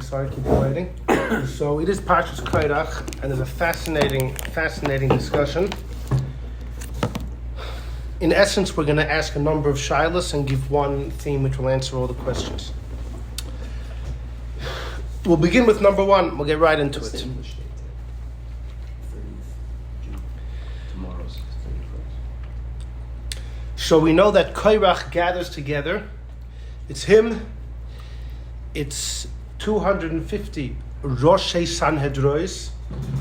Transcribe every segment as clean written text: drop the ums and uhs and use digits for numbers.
Sorry, keep you waiting. So it is Parshas Korach, and there's a fascinating discussion. In essence, we're going to ask a number of shilas and give one theme which will answer all the questions. We'll begin with number one. We'll get right into it. So we know that Korach gathers together. It's him. It's 250 Roshei Sanhedrois,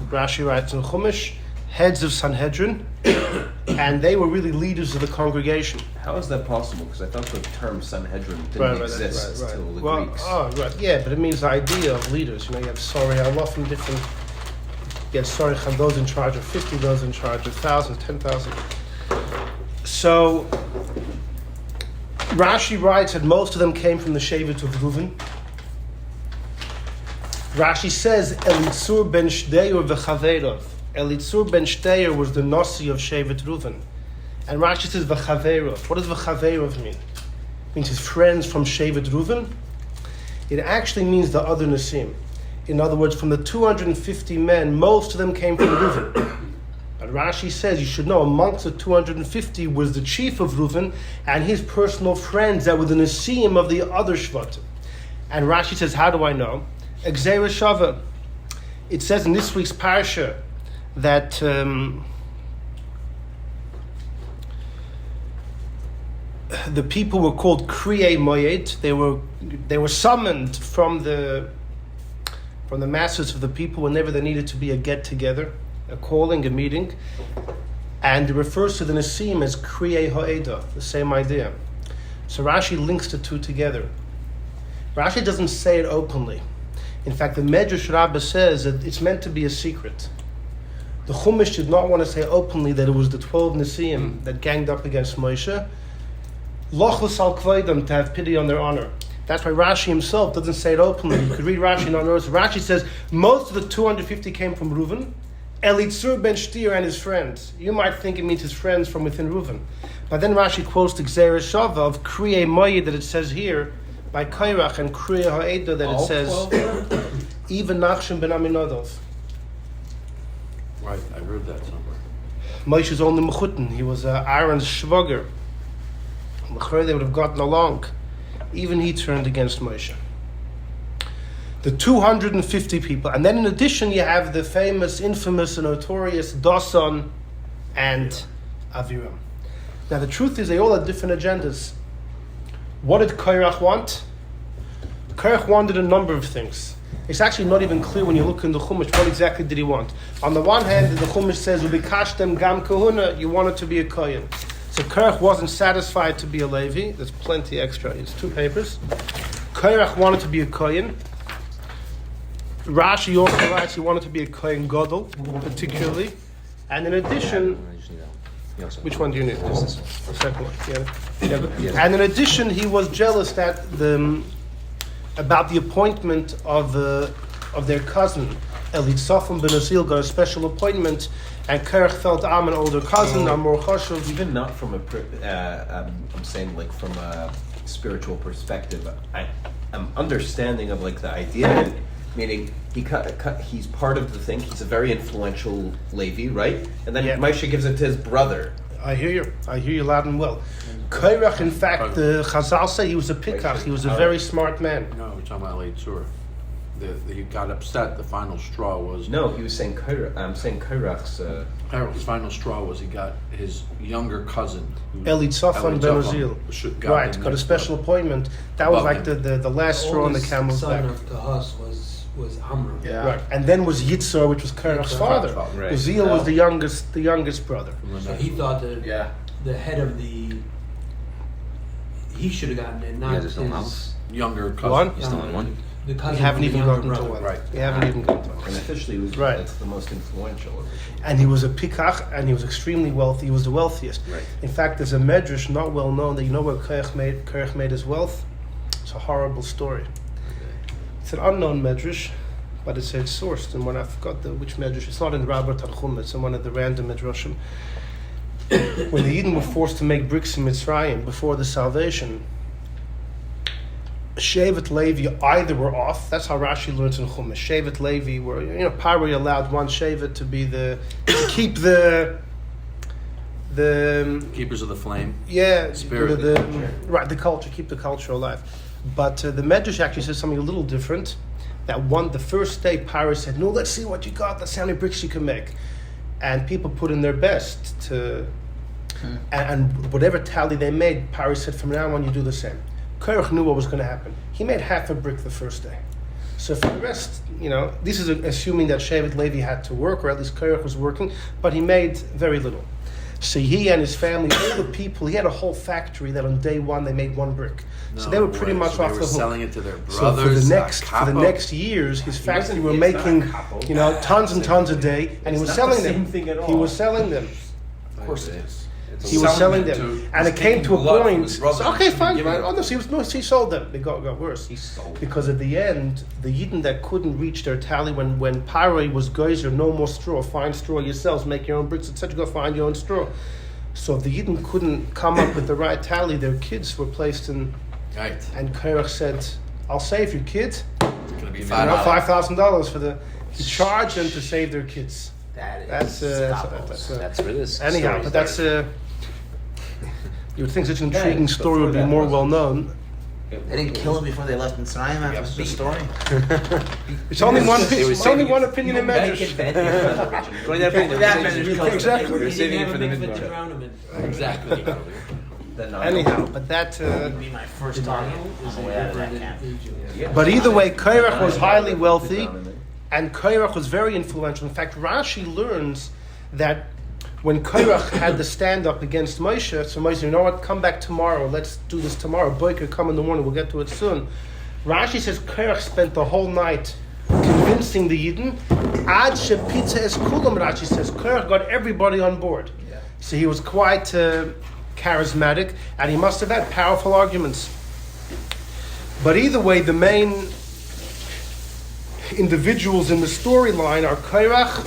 Rashi writes in Chumash, heads of Sanhedrin, and they were really leaders of the congregation. How is that possible? Because I thought the term Sanhedrin didn't exist until the Greeks. Yeah, but it means the idea of leaders. You have Sorry Allah from different. You have Sorry Khan, those in charge of 50, those in charge of 1,000, 10,000. So Rashi writes that most of them came from the Shevet of Reuven. Rashi says Elitzur ben Shteir v'chaverov. Elitzur ben Shteir was the Nasi of Shevet Reuven. And Rashi says v'chaverov. What does v'chaverov mean? It means his friends from Shevet Reuven. It actually means the other Nasim. In other words, from the 250 men, most of them came from Reuven. But Rashi says, you should know, amongst the 250 was the chief of Reuven and his personal friends that were the Nasim of the other Shvatim. And Rashi says, how do I know? Gzeira Shava. It says in this week's parsha that the people were called Kriyei Moyed. They were summoned from the masses of the people whenever there needed to be a get together, a calling, a meeting, and it refers to the Nasim as Kriyei Ha'eda, the same idea. So Rashi links the two together. Rashi doesn't say it openly. In fact, the Medrash Rabbah says that it's meant to be a secret. The Chumash did not want to say openly that it was the 12 Nesiim that ganged up against Moshe. Lochus al kvaydam, to have pity on their honor. That's why Rashi himself doesn't say it openly. You could read Rashi and notice. Rashi says most of the 250 came from Reuven. Elitzur ben Shteir and his friends. You might think it means his friends from within Reuven. But then Rashi quotes the Gzeira Shava of Kriyei Moyed that it says here, by Korach, and Kriyei Ha'eda that it says, even Nachshon ben Aminadov. Right, I heard that somewhere. Moshe's only Mechutin. He was Aaron's shvager. They would have gotten along. Even he turned against Moshe. The 250 people. And then in addition, you have the famous, infamous, and notorious Dassan and Aviram. Now the truth is they all had different agendas. What did Korach want? Korach wanted a number of things. It's actually not even clear when you look in the Chumash what exactly did he want. On the one hand, the Chumash says, "Ubikashtem gam kahuna," you wanted to be a kohen. So Korach wasn't satisfied to be a Levi. There's plenty extra. It's 2 papers. Korach wanted to be a kohen. Rashi also writes he wanted to be a kohen gadol, particularly. And in addition, which one do you need? This one. The second one. Yeah. And in addition, he was jealous that about the appointment of their cousin Elitzur ben Azil got a special appointment, and Korach felt I'm an older cousin. I'm more chashuv. Even not from I'm saying like from a spiritual perspective. I'm understanding of like the idea, meaning he's part of the thing. He's a very influential Levi, right? And then Moshe gives it to his brother. I hear you loud and well. Korach, in fact, the Chazal say he was a pikach. He was a very smart man. No, we're talking about Elitzur. He got upset. The final straw was... No, he was saying Korach. I'm saying Korach's... His final straw was he got his younger cousin, Elitzur ben Azil, got a special appointment. That was like the last straw on the camel's back. The son of Tahas was Amram. Yeah. Right. And then was Yitzhar, which was Korach's father. Right. Uzziel was the youngest brother. So he thought that the head of the... He should have gotten it, not his... Younger cousin. One? You still on one? The cousin. You haven't even gotten to brother. one. Right. You haven't even gotten to one. And officially, he was Right. the most influential. And he was a pikach, and he was extremely wealthy. He was the wealthiest. Right. In fact, there's a medrash not well known that you know where Korach made his wealth. It's a horrible story. It's an unknown medrash, but it's sourced in one. I forgot which medrash. It's not in Rabbi Tanchum. It's in one of the random medrashim. When the Yidden were forced to make bricks in Mitzrayim before the salvation, Shevet Levi either were off. That's how Rashi learns in Chumash. Shevet Levi were, Paro allowed one Shevet to be to keep the Keepers of the flame. Yeah, Spirit of the the culture. Right, the culture, keep the culture alive. But the Medrash actually says something a little different. That the first day, Paro said, "No, let's see what you got. Let's see how many bricks you can make," and people put in their best to, and whatever tally they made, Paro said, "From now on, you do the same." Korach knew what was going to happen. He made half a brick the first day. So for the rest, this is assuming that Shevet Levi had to work, or at least Korach was working, but he made very little. So he and his family, all the people, he had a whole factory that on day one they made one brick. So they were pretty much off the hook. Selling it to their So brothers. for the next years, his factory were making, tons and tons a day, and he was selling them. He was selling them. Of course it is. He was selling them, and it came to a point. Okay, fine. Right? Oh no, he sold them. It got worse. He sold because at the end, the Yidden that couldn't reach their tally when Paroi was geyser, no more straw. Find straw yourselves. Make your own bricks, etc. Go find your own straw. So if the Yidden couldn't come up with the right tally, their kids were placed in. Right. And Korach said, "I'll save your kid. It's going to be $5. $5,000 for the." He charged them to save their kids. That's That's where this. Anyhow, but that's you would think such an intriguing Yeah, story would be before that more was- well known. They didn't kill him before they left Mitzrayim after the story. It's only one. It was It's only saving one it. opinion in Medrash. They're saving it for the midbar. Exactly. Anyhow, but that. Be my first target on the way out of that camp. But either way, Korach was highly wealthy, and Korach was very influential. In fact, Rashi learns that when Korach had the stand up against Moshe, so Moshe, you know what? Come back tomorrow. Let's do this tomorrow. Boiker, come in the morning. We'll get to it soon. Rashi says Korach spent the whole night convincing the Yidden. Ad shepitza es kulam. Rashi says Korach got everybody on board. Yeah. So he was quite charismatic, and he must have had powerful arguments. But either way, the main individuals in the storyline are Korach,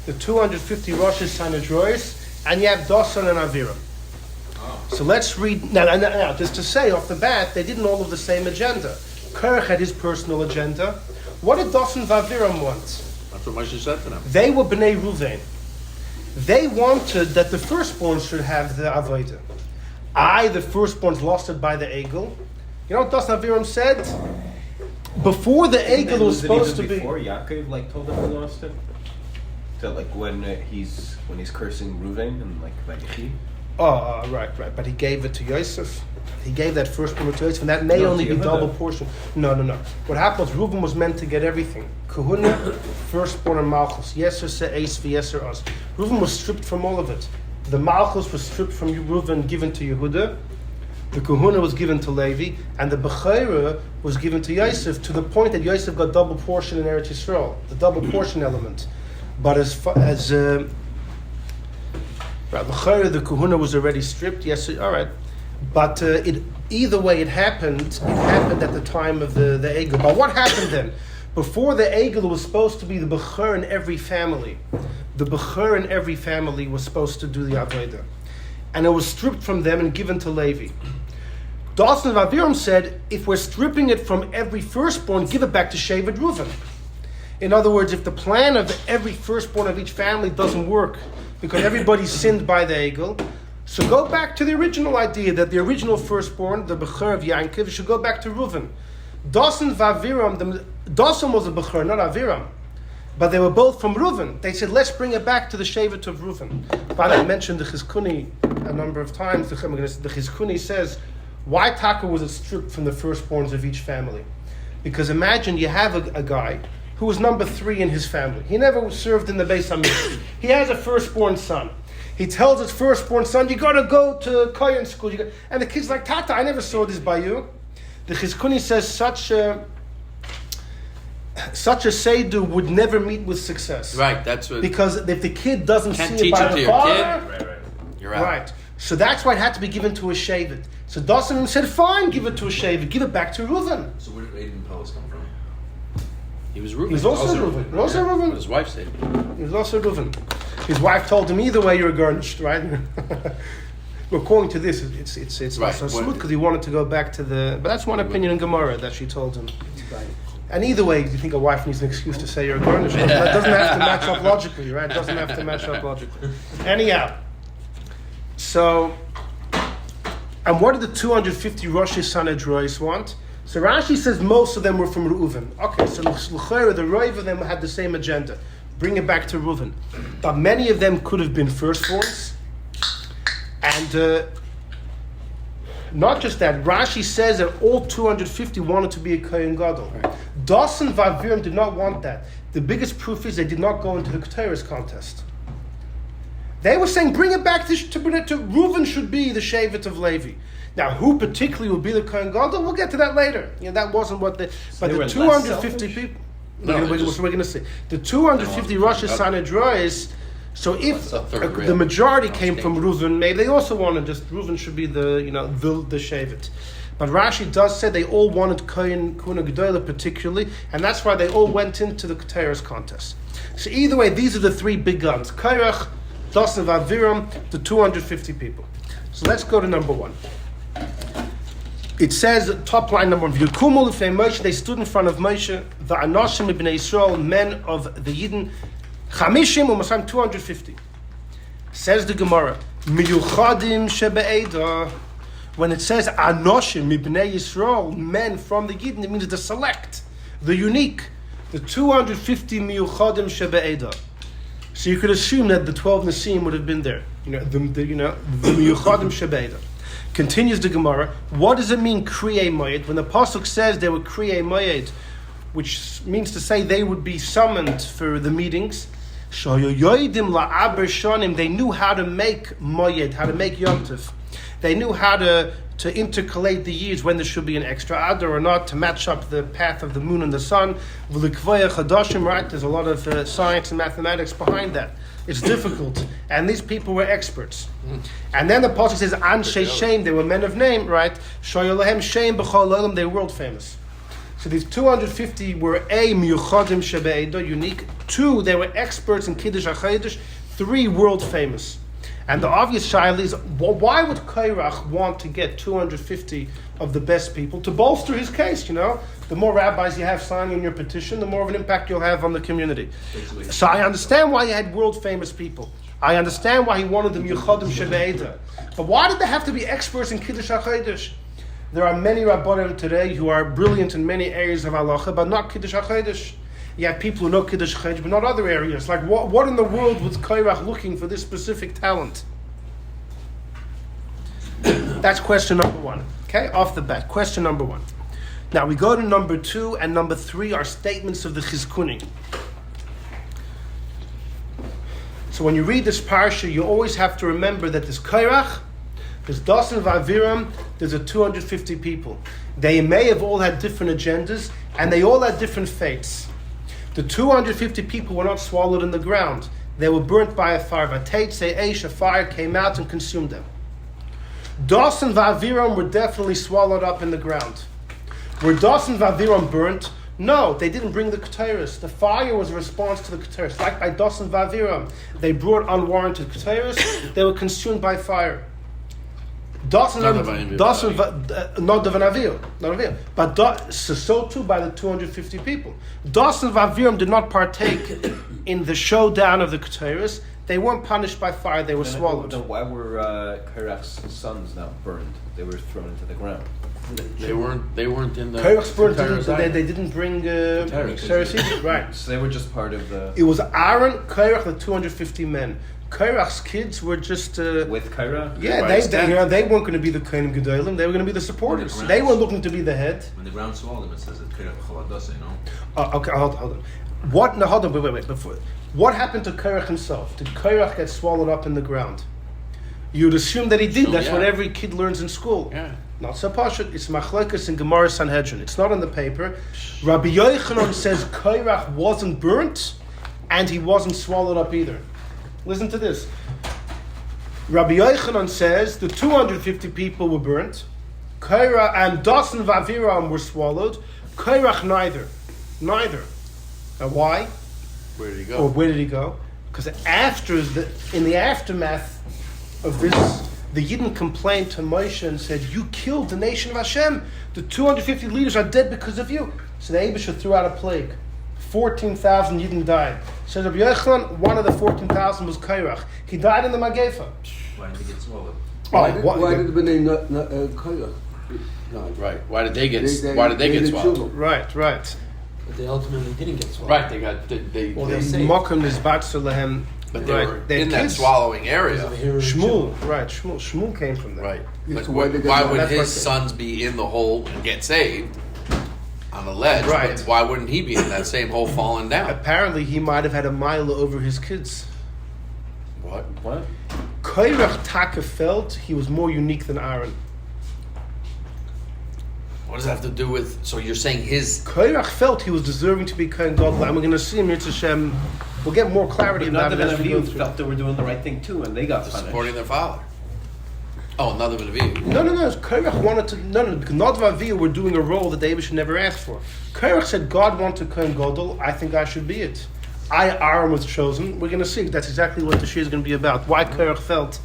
the 250 Rosh Sanhedrois, and you have Dassan and Aviram. So let's read now. Just to say off the bat, they didn't all have the same agenda. Korach had his personal agenda. What did Dassan and Aviram want? That's what Moshe said to them. They were Bnei Ruvain. They wanted that the firstborn should have the Avodah. The firstborn's lost it by the Egel. You know what Dassan and Aviram said? Before the Egel was supposed to be. Before Yaakov told him he lost it. So when he's cursing Reuven and Vayechi. Oh, right. But he gave it to Yosef. He gave that firstborn to Yosef, and that may only be double portion. No. What happened was Reuven was meant to get everything. Kahuna, firstborn, and Malchus. Yeser se'es v'yeser us. Reuven was stripped from all of it. The Malchus was stripped from Reuven, given to Yehuda. The Kahuna was given to Levi, and the Bechira was given to Yosef, to the point that Yosef got double portion in Eretz Yisrael, the double portion element. But as the Bechira, the Kahuna was already stripped. Yes, all right. But either way, it happened. It happened at the time of the Egel. But what happened then? Before the Egel was supposed to be the Bechir in every family. The Bechir in every family was supposed to do the Avodah. And it was stripped from them and given to Levi. Dassan and Aviram said, if we're stripping it from every firstborn, give it back to Shevet Reuven. In other words, if the plan of every firstborn of each family doesn't work, because everybody sinned by the Egel, so go back to the original idea that the original firstborn, the Bechir of Yankov, should go back to Reuven. Dassan and Aviram, Dassan was a Bechir, not Aviram. But they were both from Reuven. They said, let's bring it back to the Shevet of Reuven. But I mentioned the Chizkuni a number of times. The Chizkuni says, why Taka was it stripped from the firstborns of each family? Because imagine you have a guy who was number 3 in his family. He never served in the Beis HaMikdash. He has a firstborn son. He tells his firstborn son, you got to go to Kohen school. And the kid's like, Tata, I never saw this by you. The Chizkuni says such a Seidu would never meet with success. Right, that's what... Because if the kid doesn't Can't see it teach by it to the your father... kid. You're out. Right. So that's why it had to be given to a Shevet. So Dassan said, fine, give it to a Shevet. Give it back to Reuven. So where did Aiden Pellis come from? He was Reuben. He was also Reuven. He was also Reuven. His wife said. He was also Reuven. His wife told him, either way you're garnished, right? According to this, it's Right. not so smooth because he wanted to go back to the. But that's one opinion in Gemara that she told him. And either way, you think a wife needs an excuse to say you're a garnish? That doesn't have to match up logically, right? It doesn't have to match up logically. Anyhow, so, and what did the 250 Rosh Sanhedrois want? So Rashi says most of them were from Reuven. Okay, so the Reuven of them had the same agenda. Bring it back to Reuven. But many of them could have been firstborns. And not just that, Rashi says that all 250 wanted to be a Kohen Gadol. Right. Dassan and Aviram did not want that. The biggest proof is they did not go into the Keteris contest. They were saying, bring it back to Reuven should be the Shevet of Levi. Now, who particularly will be the Kohen Gadol? We'll get to that later. That wasn't what they... But the 250 people... We're going to see. The 250 Rosh Sanhedrois... So if the majority came from Reuven, maybe they also wanted just Reuven should be the Shevet. But Rashi does say they all wanted Kohen Gedolah particularly, and that's why they all went into the Keteris contest. So either way, these are the three big guns: Korach, Dassan, Aviram, the 250 people. So let's go to number one. It says, top line number one, V'yikumu l'fnei Moshe, they stood in front of Moshe, v'anoshim ibnei Yisrael, men of the Yidden, Chamishim u'masam 250. Says the Gemara, Miyuchadim shebe'eda. When it says Anoshim ibnei Yisrael, men from the Yidden, it means the select, the unique, the 250 Miyuchadim shebe'eda. So you could assume that the 12 Nasim would have been there. The Miyuchadim shebe'eda. Continues the Gemara. What does it mean Kriyei Moed? When the pasuk says they were Kriyei Moed, which means to say they would be summoned for the meetings. They knew how to make Moed, how to make Yom Tov. They knew how to intercalate the years when there should be an extra Adar or not, to match up the path of the moon and the sun. Right? There's a lot of science and mathematics behind that. It's difficult. And these people were experts. And then the pasuk says, Anshe Shem, they were men of name, right? Shoyolahem Shem b'chol olam, they were world famous. So these 250 were miyuchadim shebe'edah, unique. 2, they were experts in Kiddush HaChodesh. 3, world famous. And the obvious shaila is, why would Korach want to get 250 of the best people to bolster his case? The more rabbis you have signing your petition, the more of an impact you'll have on the community. So I understand why he had world famous people. I understand why he wanted the miyuchadim shebe'edah. But why did they have to be experts in Kiddush HaChodesh? There are many Rabbanim today who are brilliant in many areas of halacha, but not Kiddush HaChodesh. You have people who know Kiddush HaChodesh, but not other areas. Like, what in the world was Korach looking for this specific talent? That's question number one. Okay, off the bat. Question number one. Now we go to number 2 and number 3 are statements of the Chizkunim. So when you read this parsha, you always have to remember that there's Korach, there's Dassan Aviram, there's a 250 people. They may have all had different agendas, and they all had different fates. The 250 people were not swallowed in the ground. They were burnt by a fire. A fire came out and consumed them. Dassan and Aviram were definitely swallowed up in the ground. Were Dassan and Aviram burnt? No, they didn't bring the Keteris. The fire was a response to the Keteris. Like by Dassan and Aviram, they brought unwarranted Keteris. They were consumed by fire. Dassan, not Aviram. But so too by the 250 people. Dassan and Aviram did not partake in the showdown of the Keteris. They weren't punished by fire, they were swallowed. Then why were Korach's sons now burned? They were thrown into the ground. They weren't in the Korach's burned. They didn't bring Keteris either. Right. So they were just part of the... It was Aaron, Korach, the 250 men. Korach's kids were just... with Korach? Yeah, they weren't going to be the Kohen Gedolim, they were going to be the supporters. They weren't looking to be the head. When the ground swallowed them, it says that Korach Chaladasa, Okay, hold on. Hold on, wait. Before, what happened to Korach himself? Did Korach get swallowed up in the ground? You'd assume that he did. That's what every kid learns in school. Yeah. Not so pashut. It's Machlokes in Gemara Sanhedrin. It's not on the paper. Rabbi Yochanan says Korach wasn't burnt, and he wasn't swallowed up either. Listen to this. Rabbi Yochanan says the 250 people were burnt. Korach and Dassan and Aviram were swallowed. Korach neither. Now why? Where did he go? Or where did he go? Because in the aftermath of this, the Yidden complained to Moshe and said, "You killed the nation of Hashem. The 250 leaders are dead because of you." So the Eibusha threw out a plague. 14,000 Yidden died. Says Rabbi Yochanan, one of the 14,000 was Korach. He died in the Magefa. Why did he get swallowed? Why did the name Korach? Right. Why did they get did swallowed? Right. But they ultimately didn't get swallowed. Right. They got they. Well, they- they say- Mokum Nizbatzu Lehem. but they Right. were Their in that kids. swallowing area. Because of Aviram and Shmuel, Shmuel. right? Shmuel came from there. Right. Yeah, Like, so why they got- why would that's his what- sons be in the hole and get saved on the ledge? Right. But why wouldn't he be in that same hole falling down? Apparently, he might have had a mile over his kids. What? What? Korach Taka felt he was more unique than Aaron. What does that have to do with? So you're saying his? Korach felt he was deserving to be Kohen Gadol, and we're going to see him. Yitzhak Hashem. We'll get more clarity But about it Nadav as and we go Avihu through. felt they were doing the right thing too, and they got punished. Supporting their father. Oh, another bit of you. No. Korach wanted to. No. Because Nadav and Avihu were doing a role that David should never ask for. Korach said, "God wanted Kohen Gadol. I think I should be it." Aaron was chosen. We're going to see. That's exactly what the shir is going to be about. Why Korach felt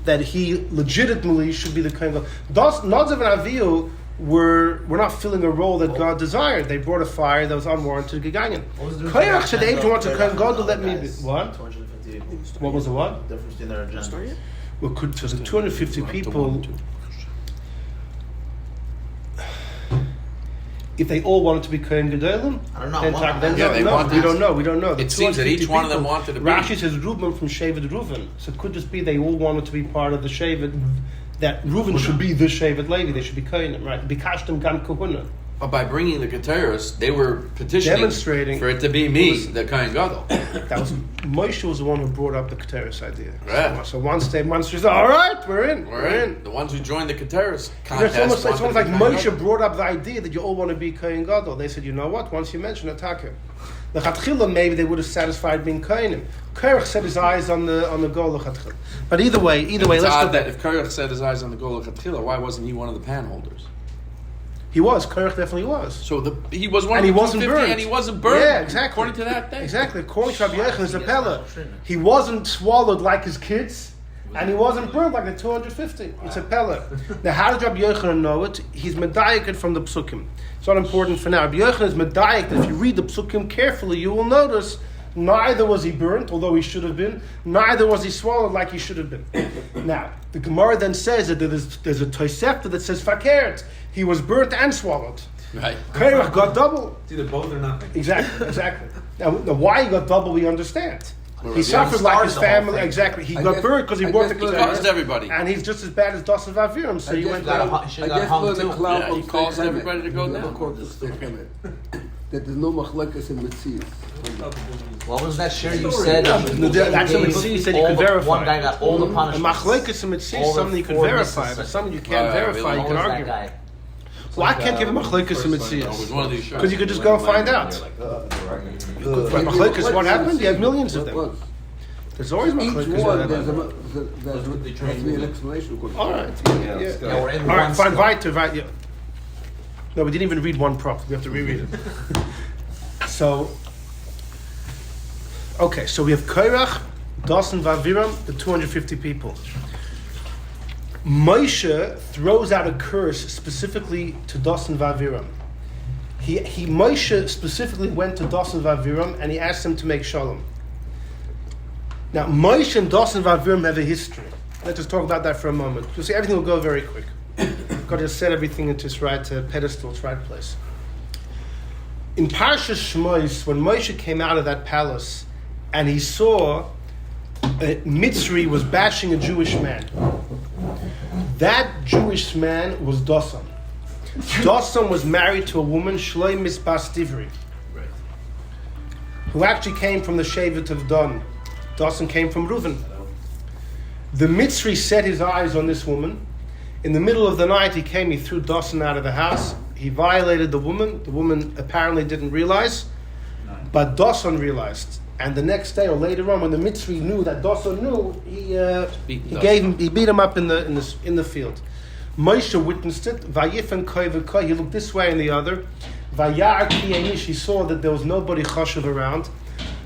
that he legitimately should be the Kohen Gadol. Nadav and Avihu were not filling a role that God desired. They brought a fire that was unwarranted. Gegangen. Korach said, "They want to Kohen Gadol. Let me be." What? 250 people. What was the what? The difference in their agenda. Well, so the 250 people, if they all wanted to be Kohen Gedolim, I don't know. then One talk- of then them- Yeah, they no, wanted- we don't know. We don't know. The It seems that 250 each one of them people- wanted to be. Rashi says Reuben from Shevet Reuven, so it could just be they all wanted to be part of the Shevet. That Reuven should be the Shevet Levi. They should be Kohenim, right? Bikashtem Gam Kohuna. But by bringing the Keteris, they were petitioning Demonstrating- for it to be me, the Kohen Gadol. That was Moshe was the one who brought up the Keteris idea. Yeah. So once they said, "All right, we're in. We're in. The ones who joined the Keteris It's contest. almost wanted to like be Kohen Moshe Gadol. brought up the idea that you all want to be Kohen Gadol. They said, "You know what? Once you mention it, take him." The Chatchila, maybe they would have satisfied being Kohenim. Korach set his eyes on the goal of Chatchila. But either way, It's let's odd go. that if Korach set his eyes on the goal of Chatchila, why wasn't he one of the panholders? He was. Korach definitely was. So he was one And of he the wasn't 250 burned. and he wasn't burned. Yeah, exactly. According to that thing. Exactly. According to Rabbi Yochanan, it's a pella. He wasn't swallowed like his kids, and he wasn't burned like the 250. It's a pella. Now, how did Rabbi Yochanan know it? He's medayik from the psukim. It's not important for now. Rabbi Yochanan is medayik. If you read the psukim carefully, you will notice neither was he burnt, although he should have been. Neither was he swallowed like he should have been. Now, the Gemara then says that there's a Tosefta that says fakert. He was burnt and swallowed. Right. Korach got double. It's either both or nothing. Exactly. Now, why he got double, we understand. He Well, suffered he like started his the whole family. thing. Exactly. He I got guess- burned because he I brought the guess He look, caused everybody. and he's just as bad as Dassan of Aviram. So I he guess went look, down. Should I got guess hung for the too. cloud Yeah, he of caused Shemet, everybody to go the down. court of Shemet, that there's no machlekas in Metzias. What was that share you said? No, that's Gave what he said you all could the- verify. One guy got all the A punishments. machlekes and mitzvah All is the something you can four verify, misses. but something you can't Right, verify. really. You What can was that argue. guy? Well, I can't give a machlekes and It was mitzvah one of these shows. because you could just go and find out. Machlekes, what happened? You have millions of them. What? There's always Each machlekes. one, there's has to be an explanation. All right. Yeah, let's go. Yeah, we're in All right, one fine, still. weiter, right, yeah. No, we didn't even read one properly. We have to reread it. So, okay, so we have Korach, Dassan, Aviram, the 250 people. Moshe throws out a curse specifically to Dassan Aviram. Moshe specifically went to Dassan Aviram and he asked them to make shalom. Now, Moshe and Dassan Aviram have a history. Let's just talk about that for a moment. You'll see everything will go very quick. Got to set everything into its right pedestal, its right place. In Parshas Shmos, when Moshe came out of that palace and he saw a Mitzri was bashing a Jewish man, that Jewish man was Dassan. Dassan was married to a woman, Shloi Misbas Divri, who actually came from the Shevet of Dan. Dassan came from Reuven. The Mitzri set his eyes on this woman. In the middle of the night, he threw Dassan out of the house. He violated the woman. The woman apparently didn't realize, but Dassan realized. And the next day or later on, when the Mitzri knew that Dassan knew, he beat him up in the field. Moshe witnessed it. Vayifen koi v'koi. He looked this way and the other. Vayar ki einish. He saw that there was nobody chashuv around.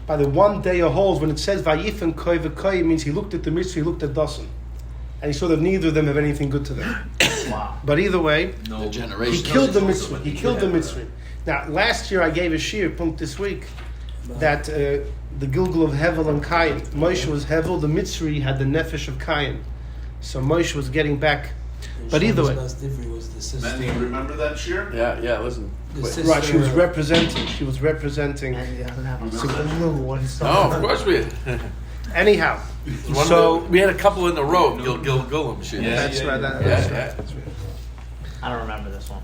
By the one day of holds, when it says Vayifen koi v'koi, it means he looked at the Mitzri, he looked at Dassan. and he saw that neither of them have anything good to them. Wow. But either way, The he generation. killed the Mitzri. He killed the Mitzri. Now, last year I gave a shir, punkt this week, that the Gilgul of Hevel and Cain. Moshe was Hevel, the Mitzri had the Nefesh of Cain. So Moshe was getting back. But either way. Was the sister. Manny, you remember that shir? Yeah, listen. The Wait. sister. Right, she was representing. And he doesn't have a clue what he's No, talking of course we. Anyhow, One so of the, we had a couple in a row. Gilgul shit. that's right. Yeah, That's yeah. right. I don't remember this one.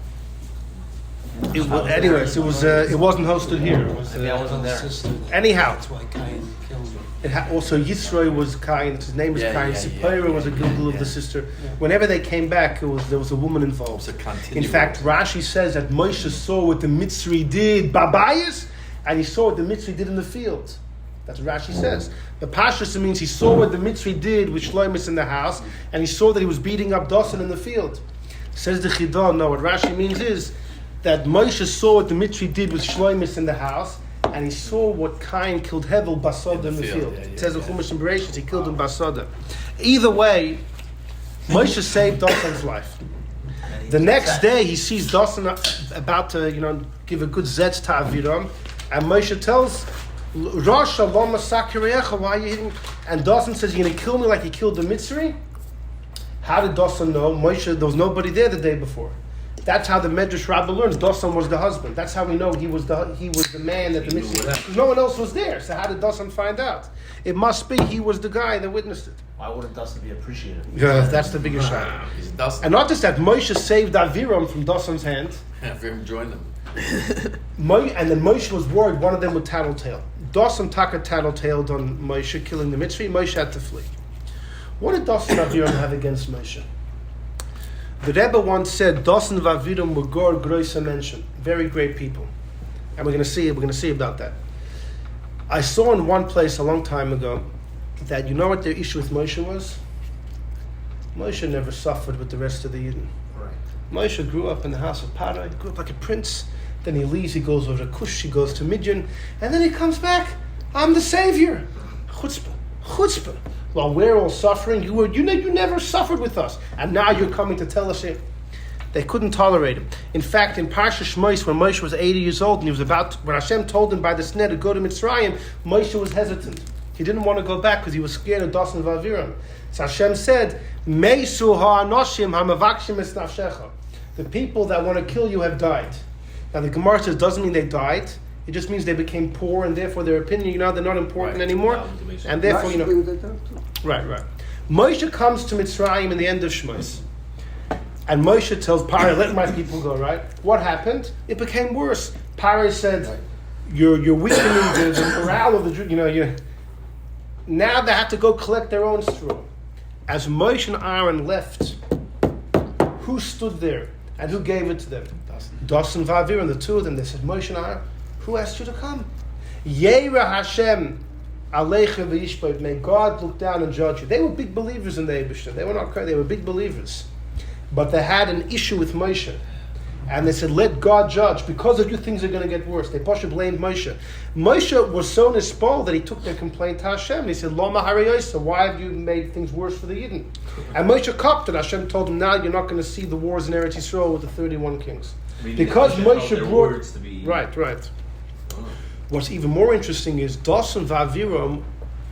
It was, anyways, it wasn't hosted here. It was, Maybe I wasn't there. Sister. Anyhow. That's why Cain killed her. Also, Yisro was Cain. His name was Cain. Sipora was a Gilgul of the sister. Whenever they came back, there was a woman involved. In fact, Rashi says that Moshe saw what the Mitzri did, Babayas, and he saw what the Mitzri did in the field. That's what Rashi says. The Parshas means he saw what the Mitzri did with Shlomis in the house, and he saw that he was beating up Dassan in the field. Says the Chidah, no, what Rashi means is that Moshe saw what the Mitzri did with Shlomis in the house, and he saw what Cain killed Hevel Basada in the field. It says in Chumash and Bereshit, he killed him Basada. Either way, Moshe saved Dassan's life. The next day, he sees Dassan about to, give a good zetz to Aviram, and Moshe tells Rasha Lama Sakirecha, why are you hitting? And Dassan says, you're going to kill me like you killed the Mitzri? How did Dassan know? Moshe, there was nobody there the day before. That's how the Medrash Rabbah learns. Dassan was the husband. That's how we know he was the man that the Mitzri. No one else was there. So how did Dassan find out? It must be he was the guy that witnessed it. Why wouldn't Dassan be appreciative? Yeah, that's the biggest shot. He's Dassan. And not just that, Moshe saved Aviram from Dassan's hand. Aviram joined them. And then Moshe was worried one of them would tattletale. Dassan taka tattletaled on Moshe, killing the Mitzri. Moshe had to flee. What did Dassan and Aviram have against Moshe? The Rebbe once said, Dassan and Aviram were gor groisa menschen, very great people. And we're going to see about that. I saw in one place a long time ago that you know what their issue with Moshe was? Moshe never suffered with the rest of the Yidden. Right. Moshe grew up in the house of Parai, he grew up like a prince. Then he leaves, he goes over to Cush, he goes to Midian, and then he comes back. I'm the savior. Chutzpah. While we're all suffering, you never suffered with us, and now you're coming to tell us it. They couldn't tolerate him. In fact, in Parshas Moshe, when Moshe was 80 years old, and when Hashem told him by the sneh to go to Mitzrayim, Moshe was hesitant. He didn't want to go back because he was scared of Dassan and Aviram. So Hashem said, Meisu ha'anoshim ha'mavakshim es nafshecha. The people that want to kill you have died. Now the Gemara says doesn't mean they died. It just means they became poor, and therefore their opinion, they're not important anymore. And therefore, Right. Moshe comes to Mitzrayim in the end of Shmos. And Moshe tells Pari, let my people go, right? What happened? It became worse. Pari said, you're weakening the morale of the Jews, now they have to go collect their own straw. As Moshe and Aaron left, who stood there and who gave it to them? Dassan and Aviram, the two of them. They said, Moshe and Aaron, who asked you to come? Yeira Hashem Aleichem v'yishpot. May God look down and judge you. They were big believers in the Eibishter. They were not crazy. They were big believers. But they had an issue with Moshe. And they said, let God judge. Because of you, things are going to get worse. They Pasha blamed Moshe. Moshe was so nispal that he took their complaint to Hashem. And he said, Loma harayos, why have you made things worse for the Yidden? And Moshe copped it. Hashem told him, now you're not going to see the wars in Eretz Yisrael with the 31 kings. Because Moshe brought... Right. What's even more interesting is Dassan and Aviram,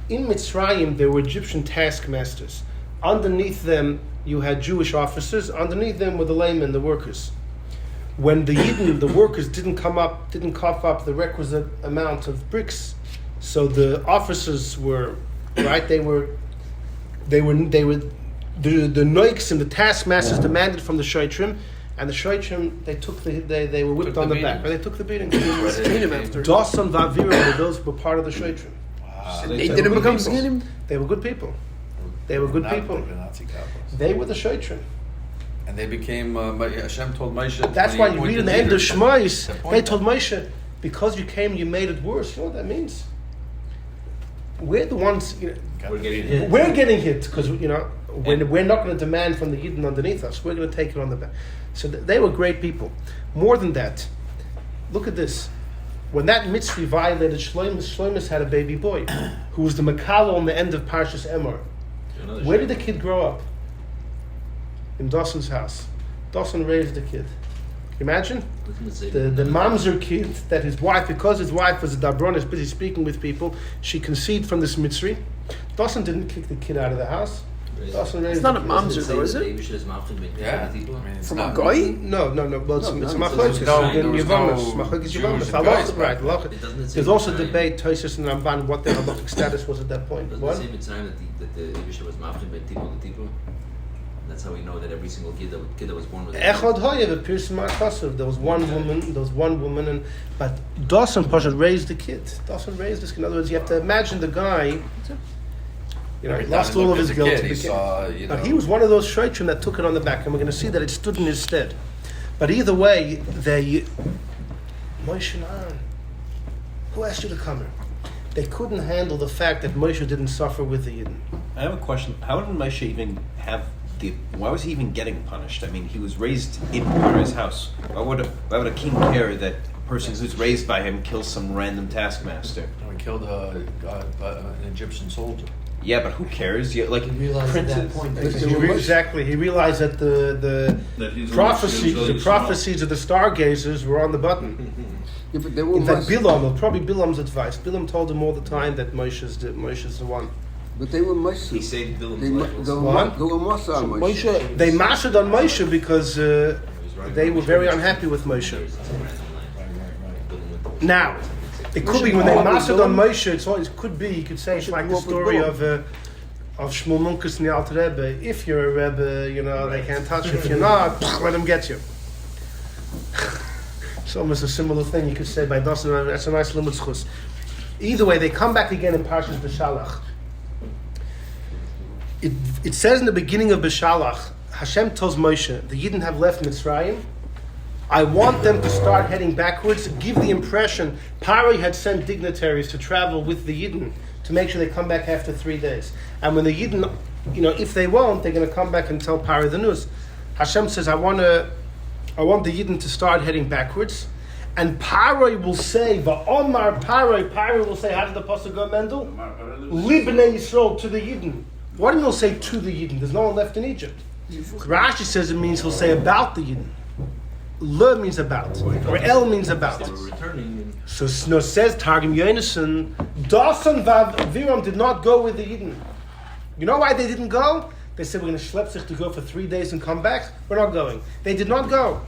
in Mitzrayim, there were Egyptian taskmasters. Underneath them, you had Jewish officers. Underneath them were the laymen, the workers. When the Yidden, the workers, didn't cough up the requisite amount of bricks, so the officers were, right? They were the noiks and the taskmasters demanded from the shoitrim, and the shoitrim they were whipped on the back. Right? They took the beating. Dassan and Aviram, those were part of the shoitrim. Wow. So They didn't become skinny. They were good people. They were good people. They were the shoitrim. And they became, Hashem told Moshe. That's why you read in the end of Shmos, they told Moshe, because you came, you made it worse. You know what that means? We're the ones, We're getting hit. We're getting hit because, we're not going to demand from the Yidden underneath us. We're going to take it on the back. So they were great people. More than that, look at this. When that Mitzri violated Shlomis had a baby boy who was the Makalo on the end of Parshas Emor. Where did the kid grow up? in Dassan's house. Dassan raised the kid. Imagine the mamzer kid that his wife, because his wife was a dabronis, busy speaking with people, she conceived from this mitzri. Dassan didn't kick the kid out of the house. Dassan raised It's not the a kid. mamzer though, is it? Yeah. I mean, it's From not a guy? No. Well, it's No, machlokes. there was no Machlokes Jewish Yevamos. guys Halacha, back right? then. Halacha. There's also debate, Tosfos and Ramban, what their halachic status was at that point. Doesn't What? it say in time that the Yibusha was mafkin by tipo? That's how we know that every single kid that was born was. Echad Hoyev appears in Ma'akasav. There was one woman, but Dassan Pasha raised the kid. Dassan raised this kid. In other words, you have to imagine the guy. You know, he Every lost time he all of looked his at the guilt. kid, he saw, you But know- he was one of those shreitrim that took it on the back, and we're going to see that it stood in his stead. But either way, Moshe and Aaron, who asked you to come here? They couldn't handle the fact that Moshe didn't suffer with the Yidden. I have a question. How did Moshe even have why was he even getting punished? I mean, he was raised in Pharaoh's house. Why would a king care that a person who's raised by him kills some random taskmaster? We killed an Egyptian soldier. Yeah, but who cares? You, like, He realized at that princes- point that Exactly. He realized that the prophecies of the stargazers were on the button. Yeah, but they were In fact, Muslim. probably Bilam's advice. Bilam told him all the time that Moshe's the one. But they were Muslim. He saved They Bilam's life. were What? Muslim. Moshe, they mastered on Moshe because they were very unhappy with Moshe. Now, it could be when they mastered on Moshe. It could be. You could say it's like the story of Shmuel Munkus and the Alter Rebbe. If you're a Rebbe, you know they can't touch you. If you're not, let them get you. It's almost a similar thing you could say by Dassan. That's a nice limud schus. Either way, they come back again in Parshas Beshalach. It says in the beginning of Beshalach, Hashem tells Moshe, the Yidden have left Mitzrayim. I want them to start heading backwards, give the impression Pari had sent dignitaries to travel with the Yidden to make sure they come back after 3 days. And when the Yidden, if they won't, they're going to come back and tell Pari the news. Hashem says, I want the Yidden to start heading backwards. And Pari will say, Va'omar Pari will say, how did the pasuk go, Mendel? Libnei Yisrael, to the Yidden. What do you mean say to the Yidden? There's no one left in Egypt. Rashi says it means he'll say about the Yidden. Le means about, or El means about. So says Targum Yonason, Dassan Aviram did not go with the Yidden. You know why they didn't go? They said we're going to schlep sich to go for 3 days and come back. We're not going. They did not go.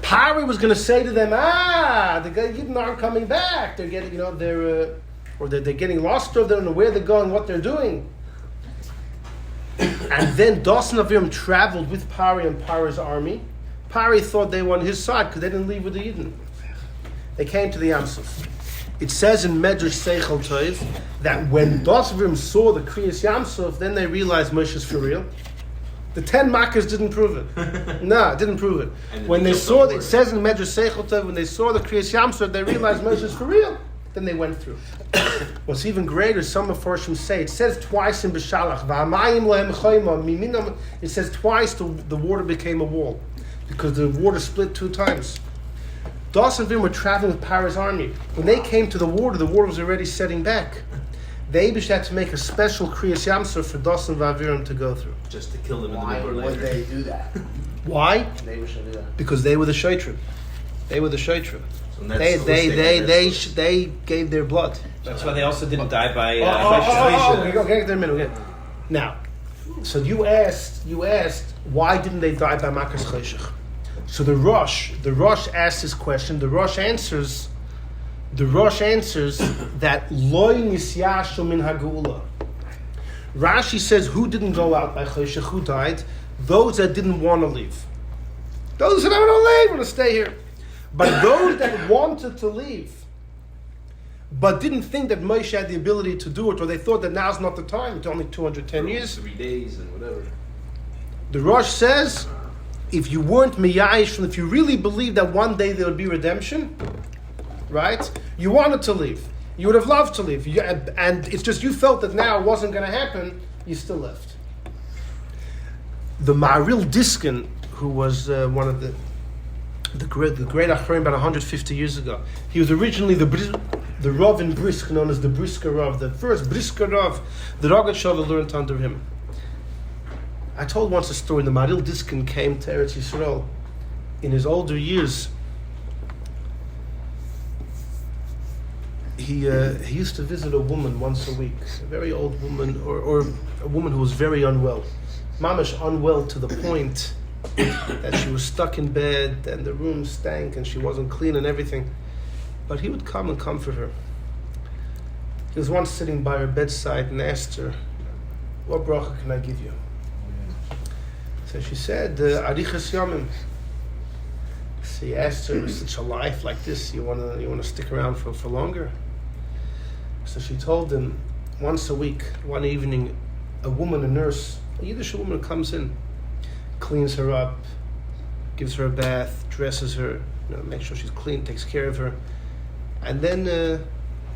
Pari was going to say to them, the Yidden aren't coming back. They're getting, they're getting lost, or they don't know where they're going, what they're doing. And then Dassan Aviram traveled with Pari and Pari's army. Pari thought they were on his side because they didn't leave with the Yidden. They came to the Yam Suf. It says in Medrash Seichel Tov that when Dassan Aviram saw the Kriyas Yam Suf, then they realized Moshe's for real. The 10 Makkahs didn't prove it. No, it didn't prove it. When they saw, it says in Medrash Seichel Tov, when they saw the Kriyas Yam Suf, they realized Moshe's for real. Then they went through. What's even greater, some of Forshim say, it says twice in Beshalach, it says twice the water became a wall, because the water split 2 times. Dassan and Aviram were traveling with Pari's army. When they came to the water was already setting back. The Eibush had to make a special Kriyas Yamsuf for Dassan and Aviram to go through. Just to kill them in the Why river would later. they do that? Why? They should do that. Because they were the Shaitrim. They were the Shaitrim. So that's They gave their blood. That's why they also didn't die by. Okay, there a minute. Okay. Now, so you asked, why didn't they die by Makas Cheshach? So the Rosh asks this question. The Rosh answers that Loi Nisyashu min Hagula. Rashi says, who didn't go out by Cheshach? Who died? Those that didn't want to leave. Those that don't want to leave, want to stay here. But those that wanted to leave, but didn't think that Moshe had the ability to do it, or they thought that now's not the time, it's only 210 years. 3 days and whatever. The Rosh says, if you weren't miyayish, if you really believed that one day there would be redemption, right? You wanted to leave. You would have loved to leave. And it's just you felt that now it wasn't going to happen, you still left. The Ma'aril Diskin, who was one of the great Acharim about 150 years ago, he was originally the Rav in Brisk, known as the Brisker Rav, the first Brisker Rav that Rogat Shava learned under him. I told once a story. The Maril Diskin came to Eretz Yisrael in his older years. He used to visit a woman once a week, a very old woman, or a woman who was very unwell. Mamish unwell to the point that she was stuck in bed and the room stank and she wasn't clean and everything. But he would come and comfort her. He was once sitting by her bedside and asked her, "What bracha can I give you?" So she said, "Arichas Yamim." So he asked her, "With such a life like this, you wanna stick around for longer?" So she told him, once a week, one evening, a woman, a nurse, a Yiddish woman comes in, cleans her up, gives her a bath, dresses her, makes sure she's clean, takes care of her, and then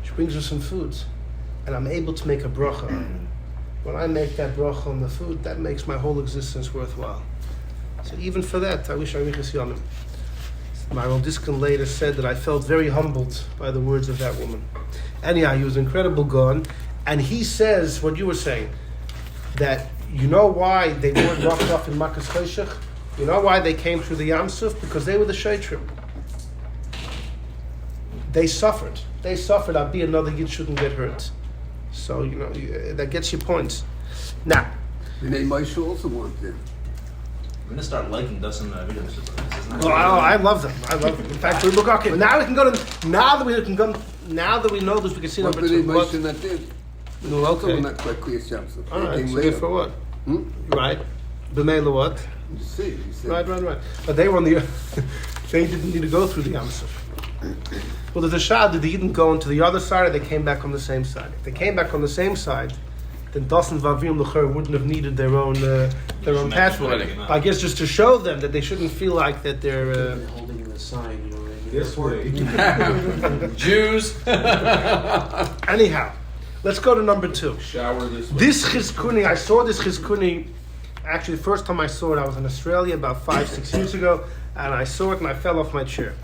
she brings her some food, and I'm able to make a bracha. When I make that bracha on the food, that makes my whole existence worthwhile. So even for that, I wish Arichas Yamim. My Diskin later said that I felt very humbled by the words of that woman. Anyhow, he was an incredible Gaon, and he says what you were saying, that you know why they weren't locked off in Makas Choshech? You know why they came through the Yam Suf? Because they were the Sheitrim. They suffered. I'll be another Yid shouldn't get hurt. So, that gets your points. Now. And then Moshe also wanted them. I'm gonna start liking Dassan Aviram. This is nice. I love them. In fact, we look okay. Now we can go to. Now that we know this, we can see What number did 2. Moshe not did? No, Also okay. not quite clear Shamsa. All right. They came So later. good for what? Right. B'meila what? You see. Right. But they were on the. They didn't need to go through the Yam Suf. Well, there's a shad that they didn't go into the other side, or they came back on the same side. If they came back on the same side, then Dassan Vaviram L'cher wouldn't have needed their own pathway. I guess just to show them that they shouldn't feel like that they're. Holding the sign, you know what I mean? This way. Jews. Anyhow, let's go to number 2. Shower this way. This Chizkuni, I saw this Chizkuni. Actually, the first time I saw it, I was in Australia about 5-6 years ago, and I saw it and I fell off my chair.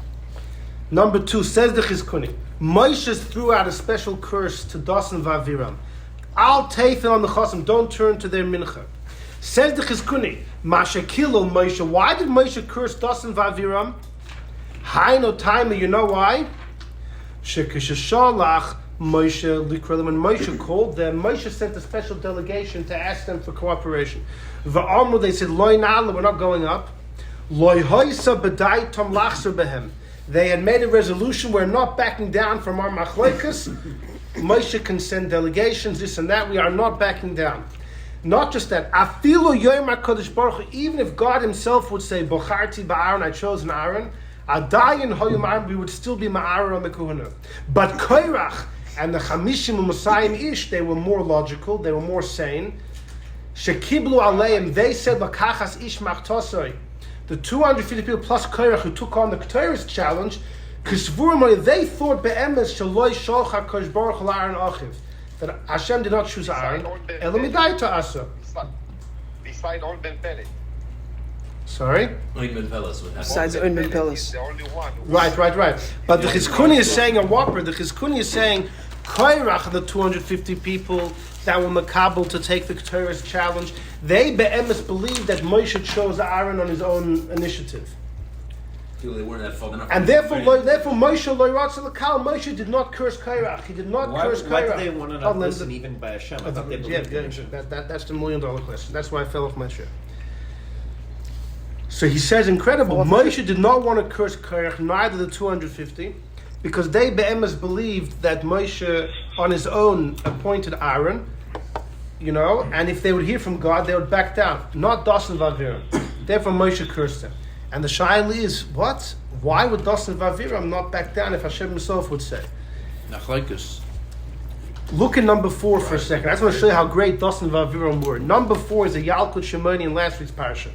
Number 2 says the Chizkuni. Moshe threw out a special curse to Dassan Vaviram. Al teifel on the chosim, don't turn to their mincha. Says the Chizkuni, Masha kilo Moshe. Why did Moshe curse Dassan Vaviram? Haino time, you know why? Shekishalach Moshe Likrelim. When Moshe called them, Moshe sent a special delegation to ask them for cooperation. Va'amru, they said, Loi na'ala, we're not going up. Loi hoisa b'dai tom lachser behem. They had made a resolution, we're not backing down from our machloikas. Moshe can send delegations, this and that, we are not backing down. Not just that, afilu yoyim HaKadosh Baruch Hu, even if God himself would say, Bocharti ba'Aaron, I chose an Aaron, Adayin hoyim Aaron, we would still be ma'Aaron on the Kohuna. But Korach and the Chamishim U'Masayim Ish, they were more logical, they were more sane. Shekiblu aleim, they said, Lakachas Ish Machtosoi. The 250 people plus Korach who took on the Torah's challenge, they thought be'emes shaloi sholcha HaKadosh Baruch Hu Aaron Achiv, that Hashem did not choose Aaron. Elamidai to Asa. Beside Old Ben Pelet. Sorry? Oin Ben Pelas would have. Besides Oin Ben Pelas. The only one. Right. But the Chizkuni is saying a whopper. The Chizkuni is saying Korach, the 250 people that were makabel to take the Torah's challenge, they be'emes believed that Moshe chose Aaron on his own initiative. They weren't that far enough. And therefore Moshe loy ratzel l'kal. Moshe did not curse Korach. He did not curse Korach. Why did they want to not listen even by Hashem? I thought they believed in Hashem. That's the $1 million question. That's why I fell off my chair. So he says, incredible. Moshe did not want to curse Korach, neither the 250, because they be'emes believed that Moshe on his own appointed Aaron, and if they would hear from God, they would back down. Not Dassan Vaviram. Therefore Moshe cursed them. And the shaila is, what? Why would Dassan Vaviram not back down if Hashem himself would say? Nachleikus. Look at number 4 for a second. I just want to show you how great Dassan Vaviram were. Number 4 is a Yalkut Shemoni in last week's parsha.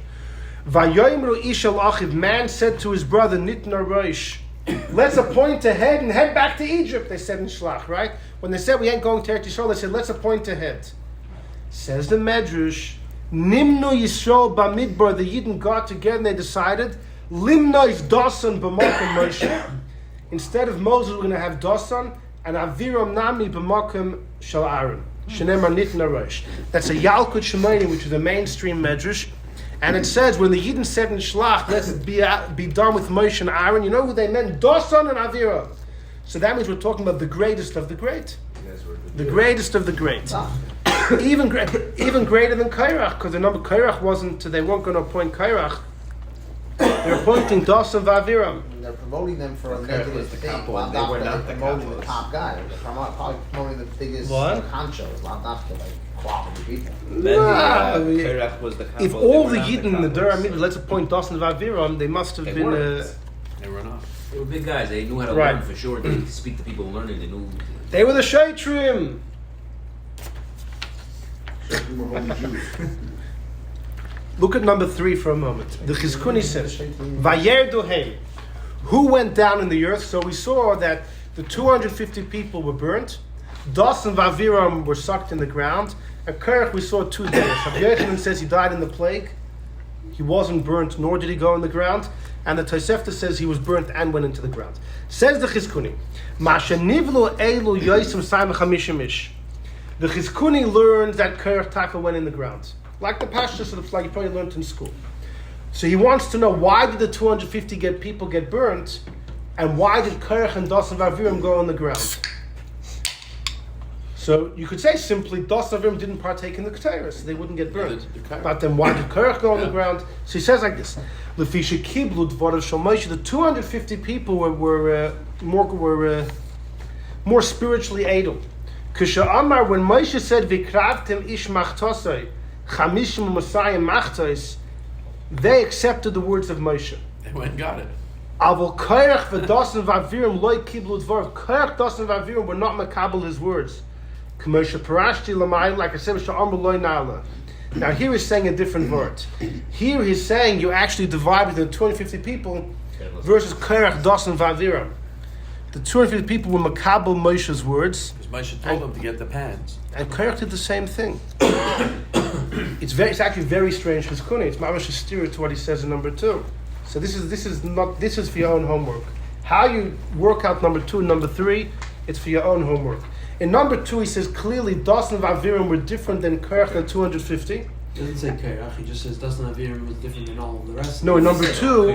Vayoimru ish al achiv, man said to his brother, Nitna Roish, let's appoint a head and head back to Egypt, they said in Shlach, right? When they said we ain't going to Eretz Yisrael, they said, let's appoint a head. Says the Medrash, Nimnu Yisrael Bamidbar, the Yidden got together and they decided, Limna is Dassan b'makom Moshe. Instead of Moses, we're going to have Dassan, and Aviram Nami b'makom Shal Aaron. Shenemar Nitna Rosh. That's a Yalkut Shemainim, which is a mainstream medrash. And it says, when the Yidden said in Shlach, let's be done with Moshe and Aaron, you know who they meant? Dassan and Aviram. So that means we're talking about the greatest of the great. The greatest of the great. even greater than Korach, because the number Korach they weren't going to appoint Korach. They're appointing Dassan and Aviram. And they're promoting them for a Okay, negative was the thing. capo, While and they were they're not the promoting the capos. top guy. They're probably promoting the biggest What? honchos, not the quality people. Then Nah, Korach was the capo. If they all were the not Yidden in the capos. Dura Mitzvah, let's appoint Dassan and Aviram, they must have They been... weren't. They were not. They were big guys. They knew how to Right. learn for sure. They could speak to people and learn it. They knew. They were the Shaitrim. We were holy Jews. Look at number 3 for a moment. The Chizkuni says, Vayerdu Heim. Who went down in the earth? So we saw that the 250 people were burnt. Dassan and Aviram were sucked in the ground. At Korach we saw 2 deaths. Rabbi Yochanan says he died in the plague. He wasn't burnt, nor did he go in the ground. And the Tosefta says he was burnt and went into the ground. Says the Chizkuni, Masha nivlu elu yosim saim chamishimish. The Chizkuni learned that Korach Taka went in the ground. Like the Pashtus of the like you probably learned in school. So he wants to know, why did the 250 people get burnt, and why did Korach and Dassan and Aviram go on the ground? So you could say simply, Dassan and Aviram didn't partake in the Ketores, so they wouldn't get burnt. But then why did Korach go on the ground? So he says like this: Lefisha kiblu dvarav shel Moshe. The 250 people were more spiritually able. Kisha Amar, when Moshe said Vikravtim ish machtosai chamishim Messiah machtos, they accepted the words of Moshe. They went and got it. Avol Korach v'Dassan v'Aviram loy kiblu dvarav. Korach, Dassan, v'Aviram were not makabel his words. K'moshe parashti l'mayil, like I said, Sha'amar loy na'ala. Now here he's saying a different word. Here he's saying you actually divided the 250 people versus Korach, Dassan, v'Aviram. The 250 people were makabel Moshe's words, Because Moshe told them to get the pans. and Korach did the same thing. It's actually very strange for Chizkuni. It's mamash a steer to what he says in number 2. So this is for your own homework. How you work out number 2 and number 3, it's for your own homework. In number 2, he says clearly Dassan and Aviram were different than Korach and 250. He doesn't say Korach. He just says Dassan Aviram was different than all of the rest. No, in number 2,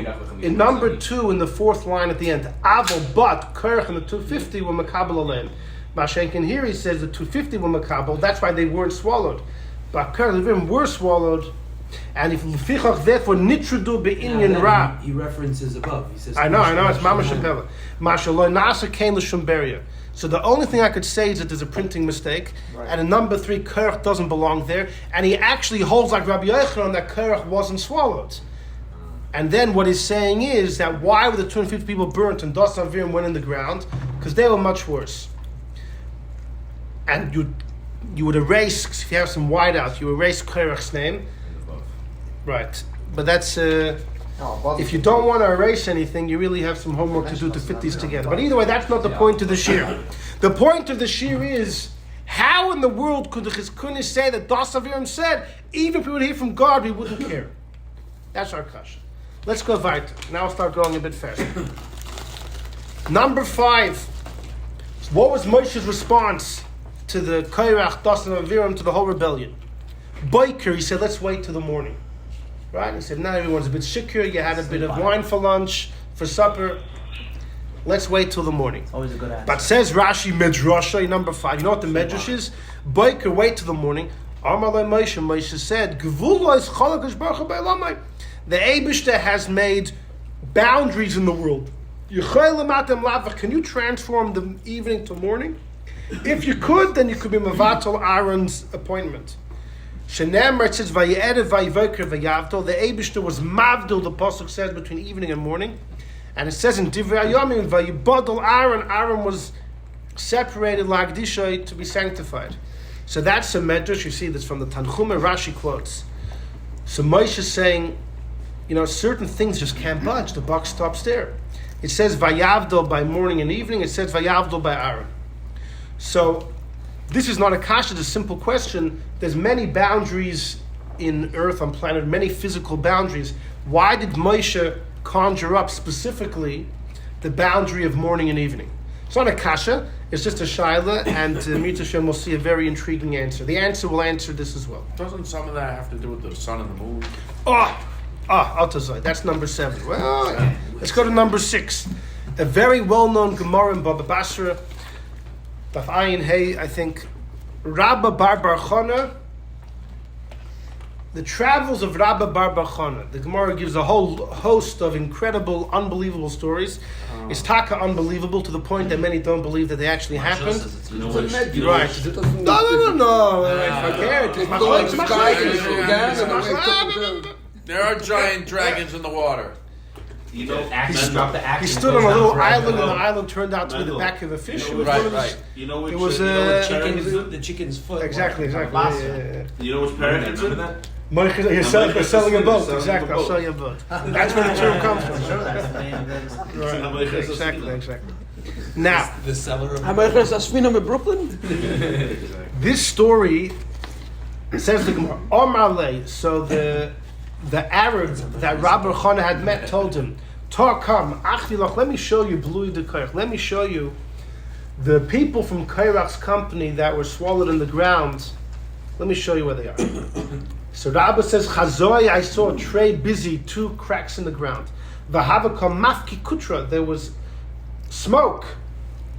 in the 4th line at the end, Avol, but Korach and the 250 were makabel aleim. Mashenkin here he says the 250 were makabel. That's why they weren't swallowed. But Korach and Aviram were swallowed. And if Lefichach therefore nitrudu be'inyan ra. He references above. He says. I know, it's Mama Shapela. Mashallah Nasa came to Shumberia. So the only thing I could say is that there's a printing mistake. Right. And in number 3, Korach doesn't belong there. And he actually holds like Rabbi Yochanan that Korach wasn't swallowed. And then what he's saying is that why were the 250 people burnt and Dassan and Aviram went in the ground? Because they were much worse. And you would erase, if you have some whiteout, you erase Korach's name. Right. But that's... if you don't want to erase anything, you really have some homework to do to fit these together. But either way, that's not the point of the shir. The point of the shir is, how in the world could the Chizkuni say that Dassan Aviram said, even if we would hear from God, we wouldn't care? That's our kasha. Let's go weiter. Now I'll start going a bit faster. Number 5. What was Moshe's response to the Korach, Dassan Aviram, to the whole rebellion? Boiker, he said, let's wait till the morning. Right? He said, now everyone's a bit shikir, you had a bit of wine for lunch, for supper. Let's wait till the morning. Always a good answer. But says Rashi Medrasha, number 5. You know what the Medrash is? Boiker, wait till the morning. Amalei Moshe, Moshe said, Gvula is chalakash baruch b'elamai. The Eibishter has made boundaries in the world. Can you transform the evening to morning? If you could, then you could be Mavatal Aaron's appointment. Shenemar, it says, Vayerev, Vayevoker, Vayavdol. The Eibishter was Mavdil, the Pasuk says, between evening and morning. And it says in Divrei Hayomim, Vayibodol Aaron. Aaron was separated like Dishay to be sanctified. So that's a medrash. You see this from the Tanchuma. Rashi quotes. So Moshe is saying, certain things just can't budge. The buck stops there. It says Vayavdol by morning and evening. It says Vayavdol by Aaron. So this is not a kasha, it's a simple question. There's many boundaries in earth, on planet, many physical boundaries. Why did Moshe conjure up specifically the boundary of morning and evening? It's not a kasha, it's just a shaila, and Mirta Shem will see a very intriguing answer. The answer will answer this as well. Doesn't some of that have to do with the sun and the moon? Altazai, that's number 7. Well, let's go to number 6. A very well-known Gemara in Baba Basra, Daf Ayin Hey, I think, Rabba Bar Bar Chana, the travels of Rabba Bar Bar Chana. The Gemara gives a whole host of incredible, unbelievable stories. It's taka unbelievable to the point that many don't believe that they actually happened. Right. No. There are giant dragons in the water. You know, drop the axe. He stood on a little island, and the island turned out to be the back of a fish. Right. You know which, It was The chicken's foot. exactly. You know which parrot? Remember that? You're selling a boat. Exactly, I'll sell you a boat. That's where the term comes from. Right. Exactly. Now, The seller of Asfina Brooklyn? this story says the Gemara, Omar, so the Arab that Rabbi Chana had met told him, Tar come, Achvilach, let me show you Blui de Korach. Let me show you the people from Korach's company that were swallowed in the ground. Let me show you where they are. So Rabbi says, Chazoi, I saw a tray busy, 2 cracks in the ground. Vahavakam mafki kutra, there was smoke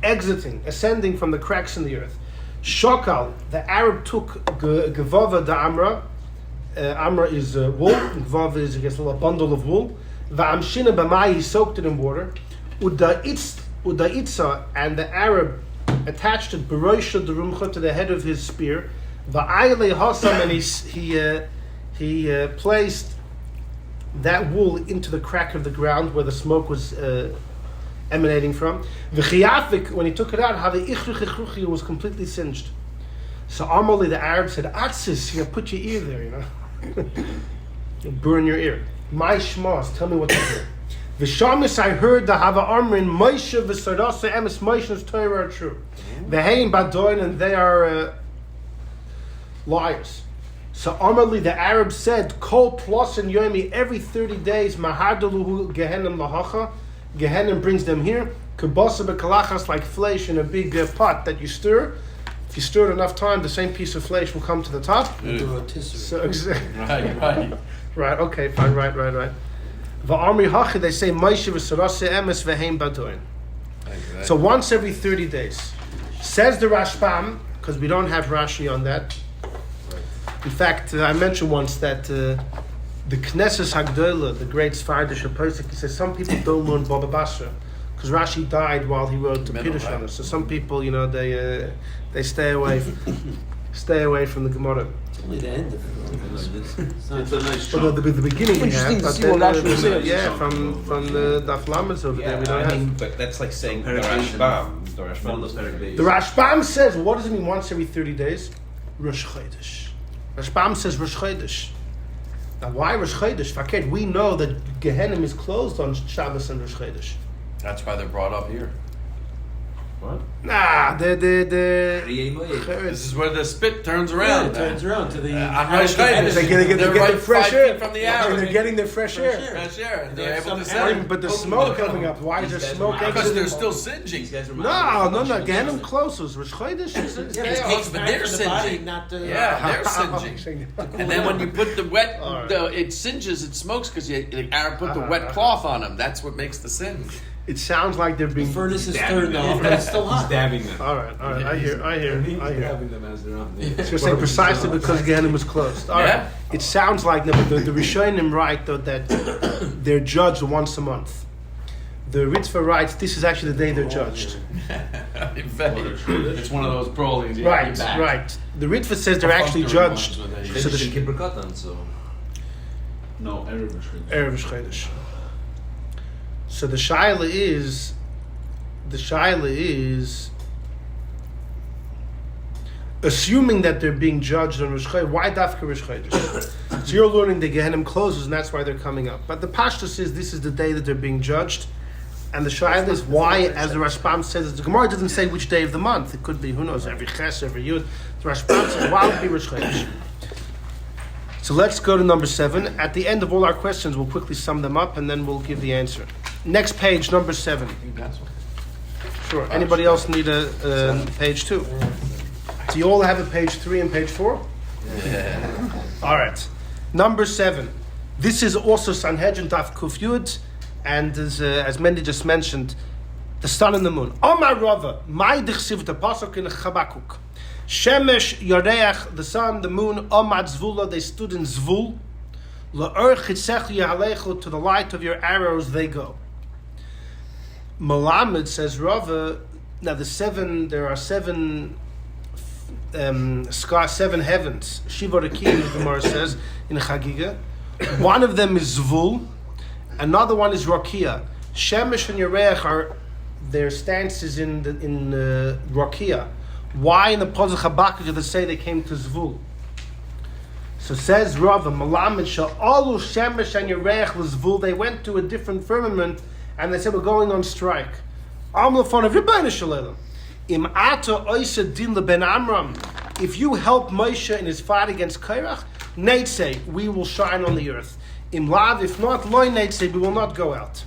ascending from the cracks in the earth. Shokal, the Arab took Gevava da Amra. Amra is wool, Gevava is, I guess, a little bundle of wool. Va'amshina b'mai, he soaked it in water. Udaitza, and the Arab attached it Beroisha Derumcha to the head of his spear. Va'ayle Hasam, and he placed that wool into the crack of the ground where the smoke was emanating from. V'chiyafik, when he took it out, it was completely singed. So Amalli, the Arab, said, Atsis, you put your ear there, you know. You'll burn your ear. My shmas, tell me what to do. V'shamis, I heard the Hava Amrin, Moshe v'Sarasa emes Moshe's Torah are true. V'heim badoin, and they are liars. So Amalli, the Arab, said, Kol plus and yomi, every 30 days, Mahadaluhu Gehenim lahacha, Gehenim brings them here. Kabasa bekalachas, like flesh in a big pot that you stir. If you stir it enough time, the same piece of flesh will come to the top. So, right. Okay, fine. Right. Va'amri hachi, they say Moshe v'Sarasa emes v'heim badoin. So once every 30 days. Says the Rashbam, because we don't have Rashi on that. In fact, I mentioned once that the Knesset Hagdola, the great Sfardish Posek, he says some people don't learn Baba Basra because Rashi died while he wrote the Pirush on it. So some people, you know, they stay away from the Gemara. It's only the end of it. It's a nice Although the beginning we have, Interesting to but see then what Rashi says. from the Daf Lamed over there we don't have. But that's like saying the Paragration. Rashbam. The One of Rashbam those parrot The Rashbam says, what does it mean once every 30 days? Rosh Chodesh. Rashbam says Rosh Chodesh. Now, why Rosh Chodesh? Fakir, we know that Gehenim is closed on Shabbos and Rosh Chodesh. That's why they're brought up here. What? Nah, This is where the spit turns Yeah, around. it turns around to the. On Rosh Chodesh. They're getting They're the right fresh 5 air feet from the And arrow. they're getting their fresh air. Fresh air. And they're There's able to some arrow. sing. But the smoke coming up. Why is there smoke Because they're exiting? still singeing. These guys No. Gehenim closes. Rosh Chodesh is Yeah, Yeah, it takes but time they're for the body singeing. not to. Yeah, they're singeing. And then when you put the wet, All right. it singes, it smokes because the Arab put the wet cloth on them. That's what makes the singe. It sounds like they're The being. furnace is turned off, but it's still hot. Dabbing them. All right. I hear. Dabbing them as they're on. So you're saying precisely because Gehenim was closed. All right. Yeah. It sounds like the Rishonim write though that they're judged once a month. The Ritva writes this is actually the day they're judged. In fact, it's one of those prolings. Right. The Ritva says they're actually judged. So Finish the in Kippur Katan, so. No, Erev Chodesh. So the shaila is assuming that they're being judged on Rosh Chodesh. Why dafka Rosh Chodesh? So you're learning the Gehenim closes, and that's why they're coming up. But the Pashtus is this is the day that they're being judged, and the shaila is why, as the Rashbam says, the Gemara doesn't say which day of the month. It could be who knows every Ches, every Yud. The Rashbam says why would it be Rosh Chodesh? So let's go to number 7. At the end of all our questions, we'll quickly sum them up, and then we'll give the answer. Next page, number 7. Sure. Anybody else need a page 2? Do you all have a page 3 and page 4? All right. Number 7. This is also Sanhedrin Daf Kuf Yud, and as Mendy just mentioned, the sun and the moon. Omar Rava, my dichsiv the pasuk in Chabakuk. Shemesh Yareach, the sun, the moon, Omad Zvula, they stood in Zvul. La'ur chitzech yahalechu, to the light of your arrows they go. Malamed, says Rava, now there are seven heavens. Shiva Rekim, the Gemara says, in Chagiga. One of them is Zvul, another one is Rakia. Shemesh and Yareach are their stances in Rakia. Why in the Pasuk Habakkuk do they say they came to Zvul? So says Rava, Malamed Sha'alu Shemesh and Yareach l'Zvul, they went to a different firmament and they said, we're going on strike. Amlafon of Rebbeinu Shalom. Im ata oisa din leben Amram, if you help Moshe in his fight against Korach, Neitzei, we will shine on the earth. Im lav, if not, loy Neitzei, we will not go out.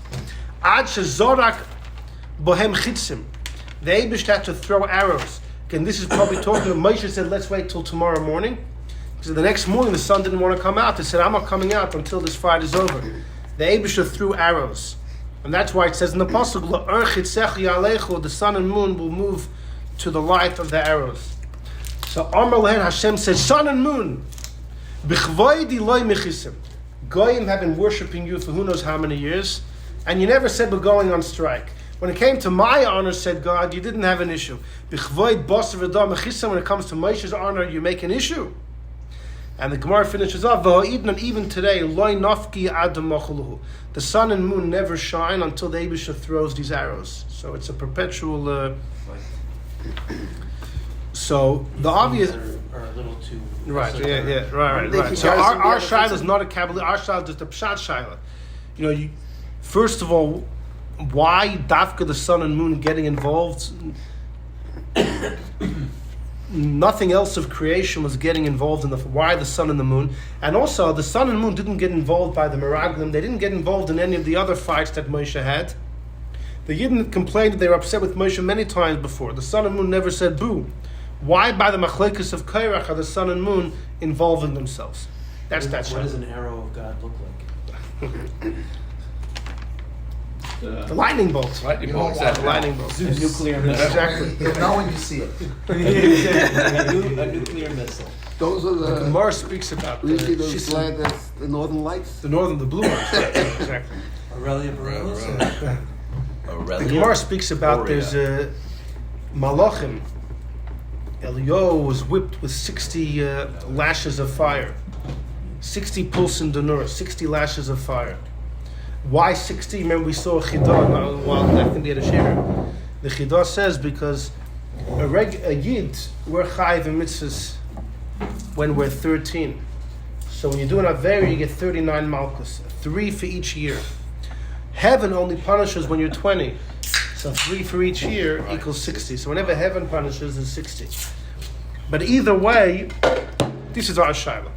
Ad shezorak bohem chitzim, the Eibush had to throw arrows. Again, this is probably talking. Moshe said, let's wait till tomorrow morning. Because the next morning the sun didn't want to come out. He said, I'm not coming out until this fight is over. The Eibush threw arrows. And that's why it says in the Pasuk, the sun and moon will move to the light of the arrows. So Amar Lehen Hashem said, sun and moon, Goyim have been worshipping you for who knows how many years, and you never said we're going on strike. When it came to my honor, said God, you didn't have an issue. When it comes to Moshe's honor, you make an issue. And the Gemara finishes off, and even today, the sun and moon never shine until the Eibusha throws these arrows. So it's a perpetual... So the obvious... Are a little too... Right. So our Shaila is not a Kabbalah, our Shaila is just a Pshat Shaila. First of all, why Dafka, the sun and moon, getting involved? Nothing else of creation was getting involved in why the sun and the moon. And also, the sun and moon didn't get involved by the Meraglim. They didn't get involved in any of the other fights that Moshe had. The Yidden complained that they were upset with Moshe many times before. The sun and moon never said boo. Why by the Machlekes of Korach are the sun and moon involving themselves? What does an arrow of God look like? The lightning bolts. Lightning bolts. Exactly. Lightning bolts. A nuclear missile. Exactly. You'll know when you see it. A nuclear missile. Those are The Gemara speaks about we see those flag that's the Northern Lights. the blue ones. Exactly. Aurelia Borealis? The Gemara speaks about there's a Malachim. Eliyahu was whipped with 60 lashes of fire. 60 pulsin denur, 60 lashes of fire. Why 60? Remember we saw a Chidah while I think they had a share. The Chidah says because a Yid, we're chayiv in mitzvahs when we're 13. So when you do an Aver, you get 39 malchus, 3 for each year. Heaven only punishes when you're 20. So 3 for each year equals 60. So whenever heaven punishes is 60. But either way, this is our Shaila.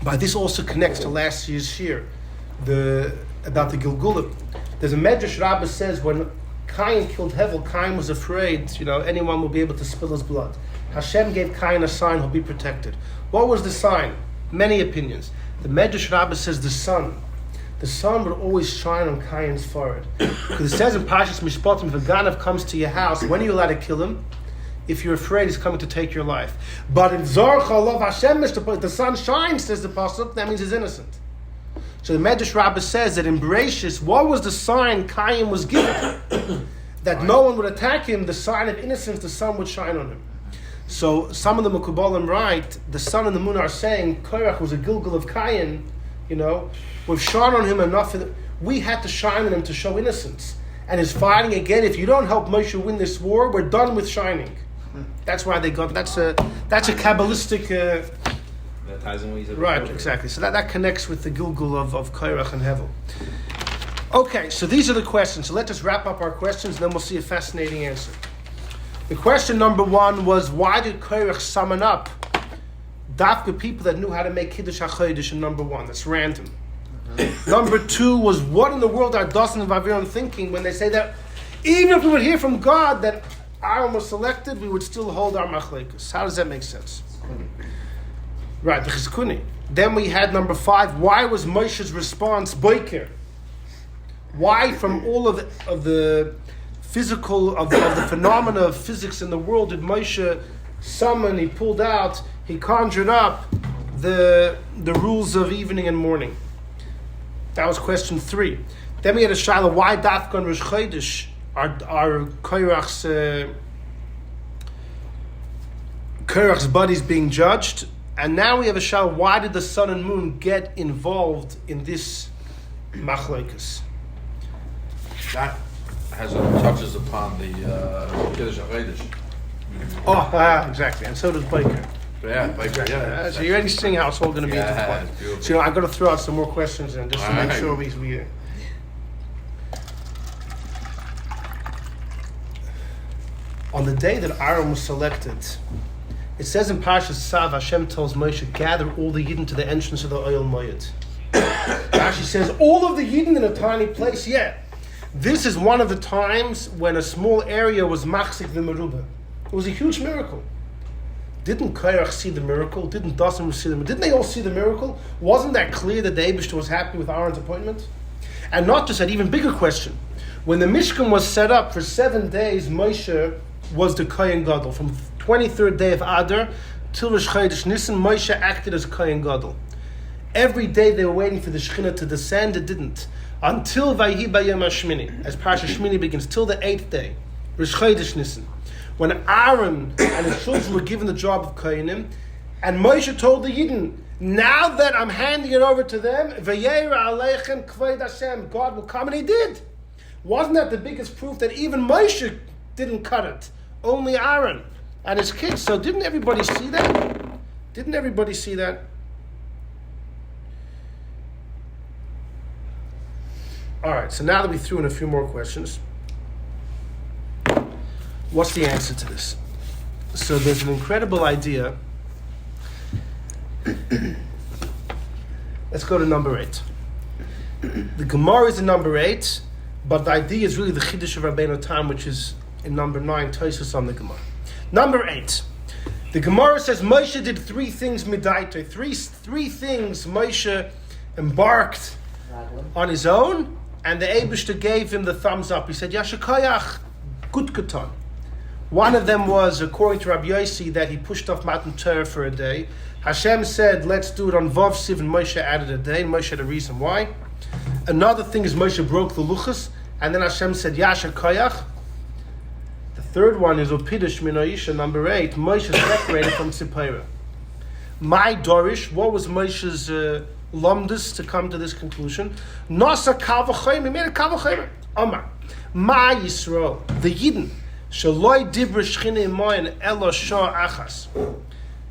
But this also connects to last year's shir, about the Gilgulim. There's a Medrash Rabbah says when Cain killed Hevel, Cain was afraid, anyone will be able to spill his blood. Hashem gave Cain a sign, he'll be protected. What was the sign? Many opinions. The Medrash Rabbah says the sun. The sun would always shine on Cain's forehead. Because it says in Parshas Mishpatim, if a Ganav comes to your house, when are you allowed to kill him? If you're afraid he's coming to take your life. But in Zorcha Lov Hashem, the sun shines, says the Pasuk, that means he's innocent. So the Medrash Rabbah says that in Bereshis, what was the sign Cain was given? That no one would attack him, the sign of innocence, the sun would shine on him. So some of the Mekubalim write, the sun and the moon are saying, Korach was a Gilgul of Cain, we've shone on him enough, we had to shine on him to show innocence. And is fighting again, if you don't help Moshe win this war, we're done with shining. That's why they got. That's a Kabbalistic. That ties in what you said. Right, exactly. So that connects with the Gilgul of Korach and Hevel. Okay, so these are the questions. So let's just wrap up our questions, and then we'll see a fascinating answer. The question number 1 was, why did Korach summon up Dafka people that knew how to make Kiddush HaChodesh in number 1? That's random. Number 2 was, what in the world are Dassan and Aviram thinking when they say that Even if we would hear from God that Aaron was selected, we would still hold our machlekes. How does that make sense? Right, the chizkuni. Then we had number 5. Why was Moshe's response boiker? Why, from all of the physical of the phenomena of physics in the world, did Moshe summon? He pulled out. He conjured up the rules of evening and morning. That was question 3. Then we had a shaila. Why Dafkan Rosh Chodesh are Korach's bodies being judged? And now we have a shaila. Why did the sun and moon get involved in this machlokes? That touches upon the Kiddush HaChodesh. Exactly. And so does Baker. Yeah, yeah. So you're already seeing how it's all going to be Yeah, intertwined. beautiful. So I've got to throw out some more questions in just to make Alright. sure we on the day that Aaron was selected, it says in Parshas Sav, Hashem tells Moshe, gather all the Yidden to the entrance of the Oil Moed. Rashi says, all of the Yidden in a tiny place? Yeah. This is one of the times when a small area was machzik the merubah. It was a huge miracle. Didn't Korach see the miracle? Didn't Dassan see the miracle? Didn't they all see the miracle? Wasn't that clear that the Eibishter was happy with Aaron's appointment? And not just that, even bigger question. When the Mishkan was set up for 7 days, Moshe was the Kohen Gadol. From 23rd day of Adar till Rosh Chodesh Nisan, Moshe acted as Kohen Gadol. Every day they were waiting for the Shekhinah to descend, it didn't. Until Vayhi Bayom HaShmini, as Parshas Shmini begins, till the 8th day, Rosh Chodesh Nisan. When Aaron and his children were given the job of Kohanim, and Moshe told the Yidden, now that I'm handing it over to them, Vayera Aleichem Kvod Hashem, God will come, and He did. Wasn't that the biggest proof that even Moshe didn't cut it? Only Aaron and his kids. So didn't everybody see that? Didn't everybody see that? All right, so now that we threw in a few more questions, what's the answer to this? So there's an incredible idea. Let's go to number 8. The Gemara is in number 8, but the idea is really the Chiddush of Rabbeinu Tam, which is in number 9, Tosfos on the Gemara. Number 8. The Gemara says Moshe did 3 things midaito. Three things Moshe embarked on his own, and the Eibishter gave him the thumbs up. He said, Yashakayach, good katan. One of them was, according to Rabbi Yossi, that he pushed off Matan Torah for a day. Hashem said, let's do it on Vav Siv, and Moshe added a day, and Moshe had a reason why. Another thing is Moshe broke the luchas, and then Hashem said, Yashakayach. The third one is Opidish Min Oisha, number 8. Moshe separated from Tzipora. My Dorish, what was Moshe's lumdus to come to this conclusion? Nasa Kavachayim, he made a Kavachayim. Omar, Ma Yisrael, the Yidden, Shaloi Dibra Shchine Moyen Elo Shah Achas.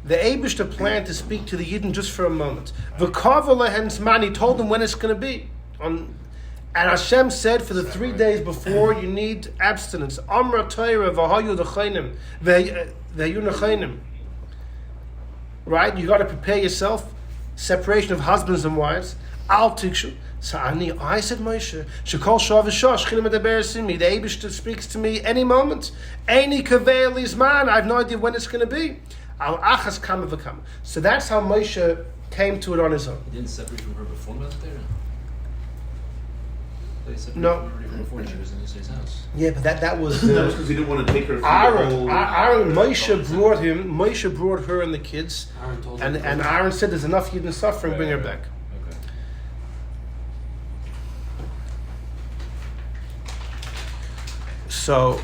The Eibishter planned to speak to the Yidden just for a moment. V'kavah he told them when it's going to be. And Hashem said, for the 3 days before, you need abstinence. Amra Torah v'hayu l'chaynim v'hayu l'chaynim. Right? You got to prepare yourself. Separation of husbands and wives. Al tikshu. Sa'ani, I said Moshe, shekol shah v'shah, shchilim edaber simi. The Eibishter speaks to me any moment. Eini kaveh lizman. I have no idea when it's going to be. Al achas kama v'kama. So that's how Moshe came to it on his own. He didn't separate from her before he was there? They separated No. from her even before she was in Yisrael's house. Yeah, but that was That was because he didn't want to take her. Aaron, Moshe brought her and the kids, Aaron told and him. Aaron said, "There's enough Yidden suffering. Bring her back." Okay. So,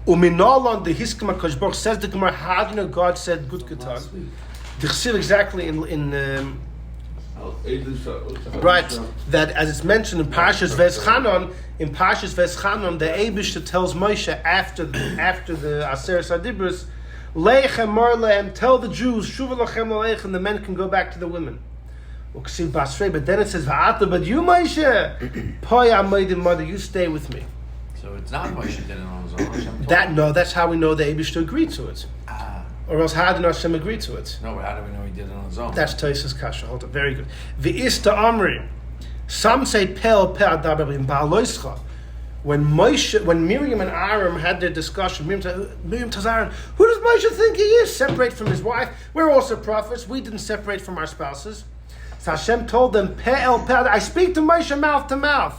Uminalon the Hiskama Kashbok says the Gemara. How do you know God said good katan? The Chsiv exactly in right, that as it's mentioned in Parshas Veschanon, the Eibishter tells Moshe after the Aseret Adibros, Leichem Mar Lehem, tell the Jews, Shuva Lachem Leichem, the men can go back to the women. But then it says, Va'ata, but you Moshe, Poya Meidim Mother, you stay with me. So it's not Moshe did it on his own. Hashem told him. That's how we know the Eibishter agreed to it. Or else how did Hashem agree to it? No, but how do we know he did it on his own? That's Tosfos Kasha. Hold on, very good. V'ista Amri. Some say Pel Dababim Ba'aloischa. when Miriam and Aaron had their discussion, Miriam tells Aaron, "Who does Moshe think he is? Separate from his wife? We're also prophets. We didn't separate from our spouses." So Hashem told them, "Peh el peh, I speak to Moshe mouth to mouth."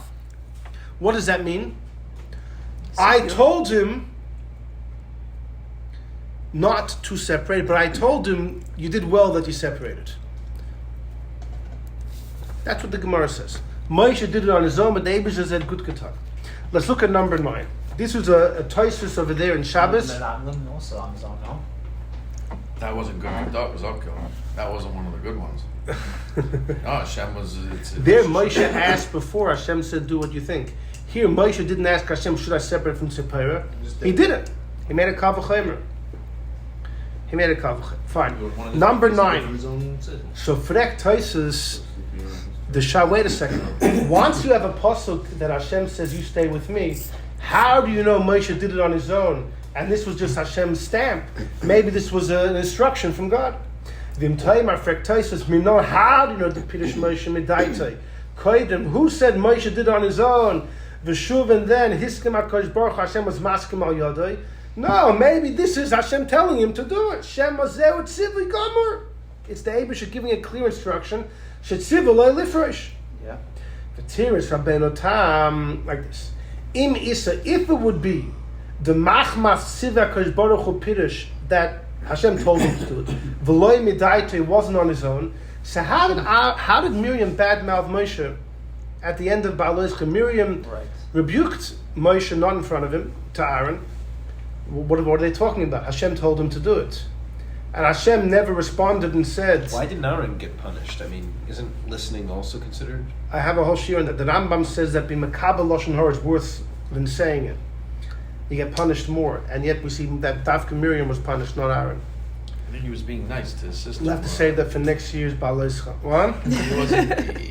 What does that mean? I told him not to separate, but I told him you did well that you separated. That's what the Gemara says. Moshe did it on his own, but the Eibusha said good katan. Let's look at number 9. This was a Tosfos over there in Shabbos. Also on his own, no? That wasn't good. That was upkill. That wasn't one of the good ones. No, Hashem was. There, Moshe asked before. Hashem said, "Do what you think." Here, Moshe didn't ask Hashem, "Should I separate from Tzipora?" He did it. He made a kav v'chomer. Fine. Number 9. So Frek Tosfos, wait a second. Once you have a pasuk that Hashem says, "You stay with me," how do you know Moshe did it on his own? And this was just Hashem's stamp. Maybe this was an instruction from God. V'im taimar Frek Tosfos, Mino, how do you know the Pirush Moshe Midaitei? Koidem, who said Moshe did it on his own? V'shuv, and then Hiskim HaKadosh Baruch Hu, Hashem was maskim al yodai. No, maybe this is Hashem telling him to do it. Shem mazeu tzivli gomer. It's the Eibusha giving a clear instruction. Shetzivli loy lifresh. Yeah. V'tiris Rabbeinu Tam, like this. Im isa, if it would be the machmas tziva HaKadosh Baruch Hu Pirush that Hashem told him to do it, v'loy midaito, wasn't on his own. So how did Miriam badmouth Moshe at the end of Ba'aloischa? Miriam rebuked Moshe not in front of him to Aaron. What are they talking about? Hashem told him to do it. And Hashem never responded and said... Why didn't Aaron get punished? I mean, isn't listening also considered? I have a whole shiur on that. The Rambam says that b'makabel lashon hara is worse than saying it. You get punished more. And yet we see that Dafka Miriam was punished, not Aaron. I think he was being nice to his sister. We'll have to save that for next year's Ba'aloischa. What?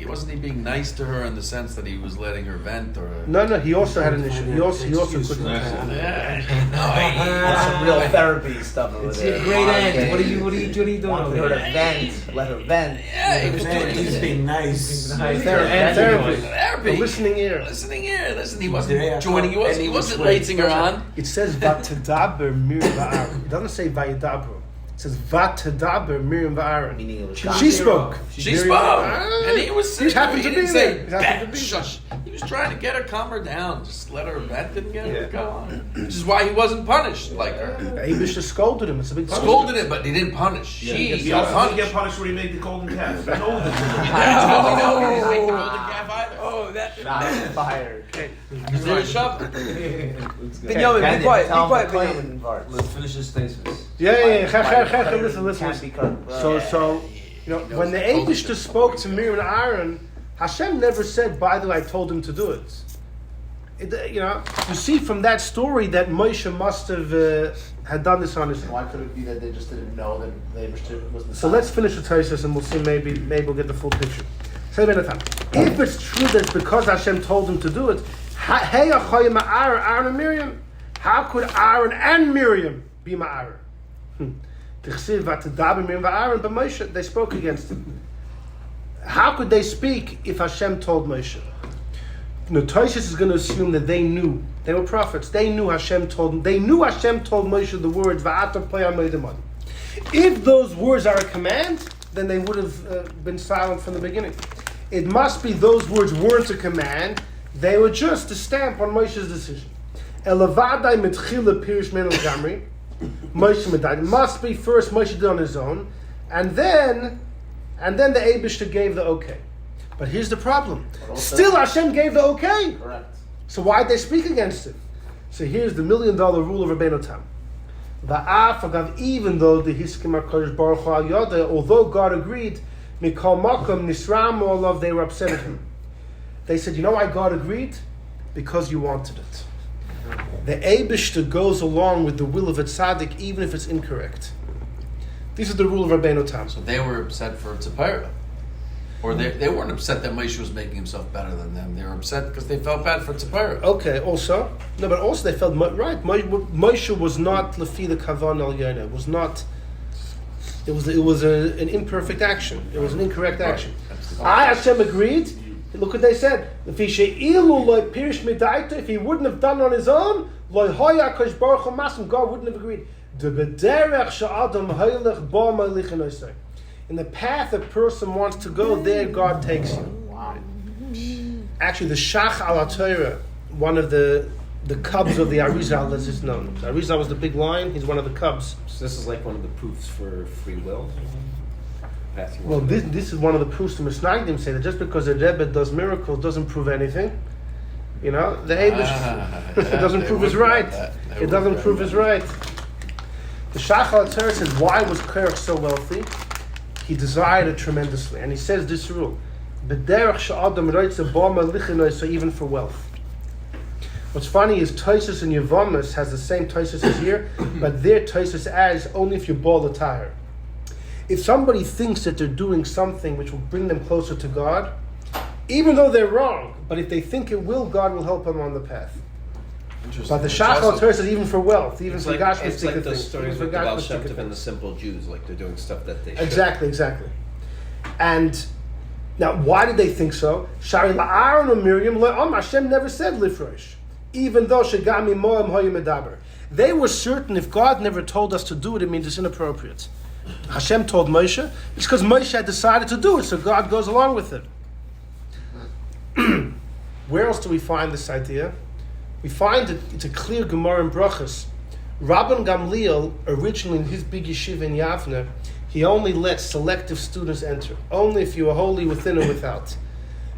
Wasn't he being nice to her in the sense that he was letting her vent or? No. He also had an issue. He also couldn't. That's some real therapy stuff over there. Great end. What are you doing Want over her to there? vent, let her vent. Yeah, he was doing. He's being nice. Therapy. Therapy. A listening ear. Listening ear. Listen, he wasn't joining. He wasn't rating her on. It says Vatadaber Miriam v'Aaron. It doesn't say Vayadaber. It says Vatadaber Miriam v'Aaron. Meaning it was She spoke. She spoke, and he was. He happened to be didn't say, there. He happened to be shush. He was trying to get her, calm her down. Just let her vent and get her to go on. Which is why he wasn't punished like her. Abisha scolded him. It's a big punishment. Scolded him, but he didn't punish. She got punished. Get punished when he made the golden calf. I know this. No, he didn't make the golden calf either. Oh, that. Shots fired. He's very sharp. But yo, be quiet. Let's finish this stasis. Yeah. Listen. Can't be cut. So, when the Abishta spoke to Miriam and Aaron, Hashem never said, by the way, I told him to do it. You see from that story that Moshe must have had done this on his own. Why could it be that they just didn't know that they wasn't? So let's finish the Tosfos and we'll see, maybe we'll get the full picture. If it's true that it's because Hashem told him to do it, Aaron and Miriam, how could Aaron and Miriam be Ma'ar? They spoke against him. How could they speak if Hashem told Moshe? Tosfos is going to assume that they knew. They were prophets. They knew Hashem told them. They knew Hashem told Moshe the words. If those words are a command, then they would have been silent from the beginning. It must be those words weren't a command. They were just a stamp on Moshe's decision. It must be first Moshe did on his own, and then the Eibishter gave the okay. But here's the problem. Still Hashem gave the okay. Correct. So why'd they speak against him? So here's the $1 million rule of Rabbeinu Tam. Even though the Hiskim HaKadosh Baruch Hu al Yodeh, although God agreed, Mikol Makom Nisram Olav, they were upset at him. They said, you know why God agreed? Because you wanted it. The Eibishter goes along with the will of a tzaddik even if it's incorrect. This is the rule of Rabbeinu Tam. So they were upset for Tzipora. Or they weren't upset that Moshe was making himself better than them. They were upset because they felt bad for Tzipora. Okay, also. No, but also they felt, right, Moshe was not Lefi the Kavan al Yonah. It was not, it was an imperfect action. It was an incorrect action. I, Hashem, agreed. Look what they said. If he wouldn't have done on his own, God wouldn't have agreed. In the path a person wants to go, there God takes you. Actually, the Shach al HaTorah, one of the cubs of the Arizal, as it's known. The Arizal was the big lion. He's one of the cubs. So this is like one of the proofs for free will. Well, this is one of the proofs to Misnagdim say that just because a Rebbe does miracles doesn't prove anything. You know, the Abish it doesn't prove his right. It doesn't prove his right. The Shach al HaTorah says, why was Korach so wealthy? He desired it tremendously, and he says this rule: "B'derech she'adam roitze b'ama lichinoso," even for wealth. What's funny is Tosfos and Yevamis has the same Tosfos as here, but their Tosfos adds only if you ball the tire. If somebody thinks that they're doing something which will bring them closer to God, even though they're wrong, but if they think it will, God will help them on the path. But the Shach al HaTorah says even for wealth, even for Gashmish it's like the stories with the Baal Shem Tov and the simple Jews, like they're doing stuff that they Exactly. And now, why did they think so? Shari la'aron or Miriam, Hashem never said lifresh, even though shegami moam hoyim medaber. They were certain if God never told us to do it, it means it's inappropriate. Hashem told Moshe, it's because Moshe had decided to do it, so God goes along with it. Where else do we find this idea? We find that it's a clear Gemara in Brachos. Rabban Gamliel, originally in his big yeshiva in Yavne, he only let selective students enter. Only if you were wholly within or without.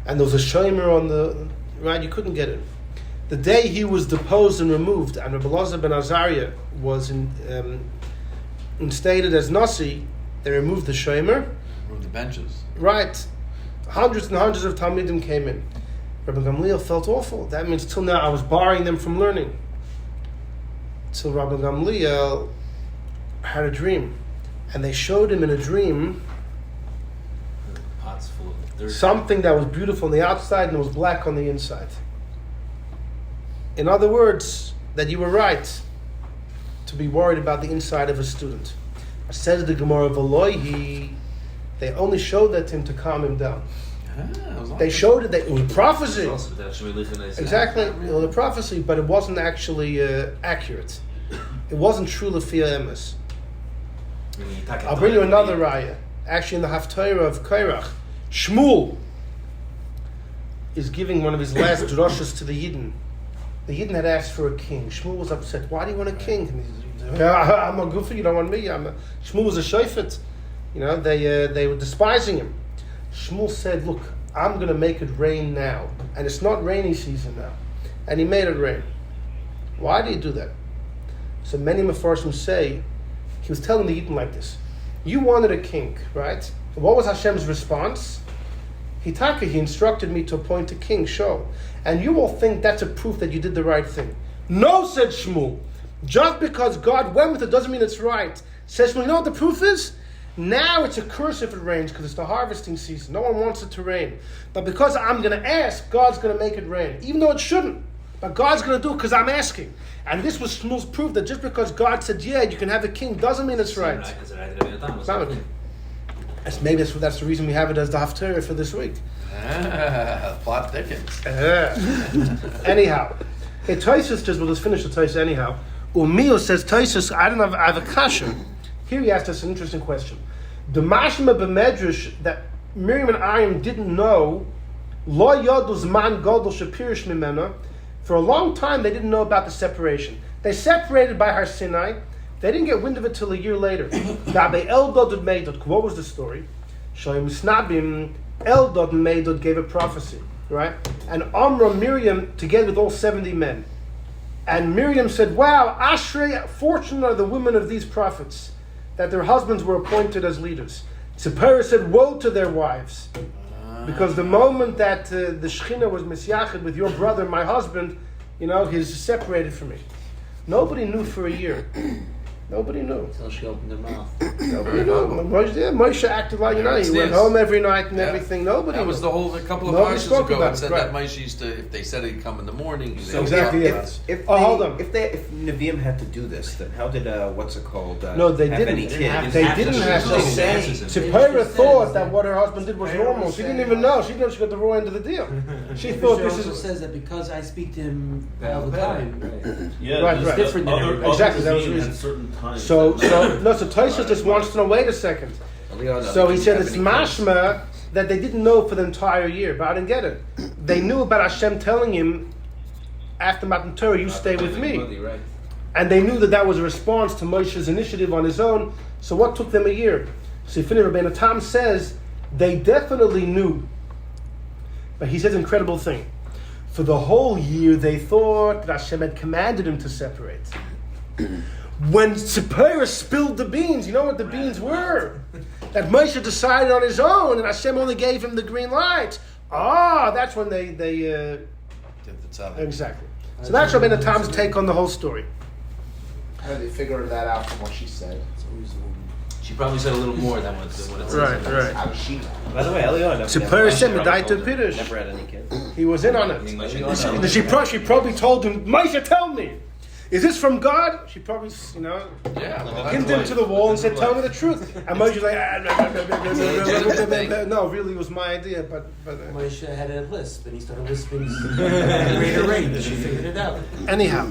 And there was a shomer on the right, you couldn't get in. The day he was deposed and removed, and Rabbi Elazar ben Azariah was instated as Nasi, they removed the shomer. Removed the benches. Right. Hundreds and hundreds of Talmidim came in. Rabbi Gamliel felt awful. That means till now I was barring them from learning. Till Rabbi Gamliel had a dream. And they showed him in a dream Pots full of dirt. something that was beautiful on the outside and it was black on the inside. In other words, that you were right to be worried about the inside of a student. Says the Gemara of Elohi, they only showed that to him to calm him down. They showed it, it was a prophecy. Exactly, it was a prophecy, but it wasn't actually accurate. It wasn't true Lefia Emes. I'll bring you another raya. Actually, in the Haftarah of Korach, Shmuel is giving one of his last drushes to the Yidden. The Yidden had asked for a king. Shmuel was upset. Why do you want a king? And he said, I'm a goofy, you don't want me. Shmuel was a shofet. You know, they were despising him. Shmuel said, look, I'm going to make it rain now. And it's not rainy season now. And he made it rain. Why did he do that? So many Mefarshim say, he was telling the Yidden like this. You wanted a king, right? What was Hashem's response? He instructed me to appoint a king, show. And you will think that's a proof that you did the right thing. No, said Shmuel. Just because God went with it doesn't mean it's right. Says Shmuel, you know what the proof is? Now it's a curse if it rains because it's the harvesting season. No one wants it to rain. But because I'm going to ask, God's going to make it rain. Even though it shouldn't. But God's going to do it because I'm asking. And this was Shmuel's proof that just because God said, yeah, you can have a king, doesn't mean it's right. It's not okay. Maybe that's the reason we have it as the Haftarah for this week. Plot thickens. Anyhow. Hey, Tosfos we'll just finish the Tosfos anyhow. Umil says, Tosfos, I have a kasha. Here he asked us an interesting question. The mashma b'medrash that Miriam and Aviram didn't know, lo yodus man godol shapirish mimena. For a long time, they didn't know about the separation. They separated by Har Sinai. They didn't get wind of it till a year later. What was the story? Shoyim Snabim, Eldad and Meidod gave a prophecy, right? And Amram, Miriam, together with all 70 men. And Miriam said, wow, Ashrei, fortunate are the women of these prophets, that their husbands were appointed as leaders. Tzipporah said, woe to their wives. Because the moment that the Shekhinah was misyached with your brother, my husband, he's separated from me. Nobody knew for a year. Nobody knew. Until she opened her mouth. Nobody knew. Moshe acted like, he went home every night and everything. Nobody That was knew. the whole, a couple of Nobody Parshas spoke ago, about it it, said right. that Moshe used to, if they said he'd come in the morning, he'd So exactly. If hold on. If Nevi'im had to do this, then how did what's it called? No, they have didn't. Any kids? They didn't have to. Zipporah thought that what her husband did was normal. She didn't even know. She got the raw end of the deal. She thought this also is says that because I speak to him all the time. Yeah, Right, there's right. Different than other, everybody. Exactly, that was the Nevi'im reason. had certain times. So Taisha just wants to know. Wait a second. So he said it's mashma that they didn't know for the entire year, but I didn't get it. They knew about Hashem telling him after Matan Torah, you stay with me. Right. And they knew that was a response to Moshe's initiative on his own. So what took them a year? So Rabbeinu Tam says they definitely knew. But he says an incredible thing. For the whole year they thought that Hashem had commanded him to separate. When Zipporah spilled the beans, you know what the beans were? That Moshe decided on his own and Hashem only gave him the green light. That's when they did the tzaddik. exactly. So that's Rabbeinu Tam's take on the whole story. How did they figure that out from what she said? She probably said a little more than what it says. Right. How does she know? By the way, Eliyahu Zipporah said Medai to Pirush. never had any kids. He was in on it. And she probably told him, Moshe, tell me, is this from God? She probably, Yeah, well, pinned him to the wall and said, tell me the truth. And Moshe's like, no, really it was my idea, but Moshe had a lisp, and he started lisping at a greater rate, and she figured it out. anyhow.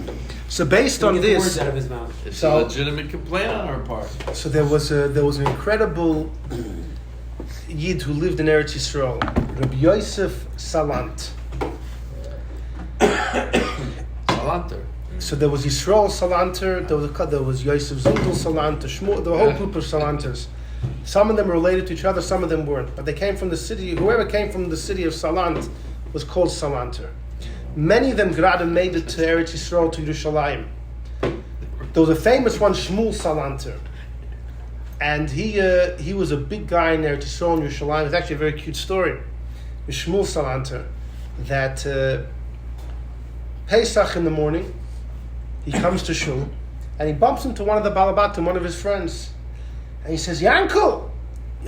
So based on Get the words this, out of his mouth. It's So- a legitimate complaint on her part. so there was an incredible Yid who lived in Eretz Yisrael, Rabbi Yosef Salant. Salanter. So there was Yisrael Salanter, there was Yosef Zundel Salanter, Shmuel, the whole group of Salanters. Some of them were related to each other, some of them weren't. But they came from the city, whoever came from the city of Salant was called Salanter. Many of them gerade made it to Eretz Yisrael, to Yerushalayim. There was a famous one, Shmuel Salanter. And he was a big guy in Eretz Yisrael in Yerushalayim. It's actually a very cute story. With Shmuel Salanter, that Pesach in the morning, he comes to shul, and he bumps into one of the balabatim, one of his friends. And he says, Yankel,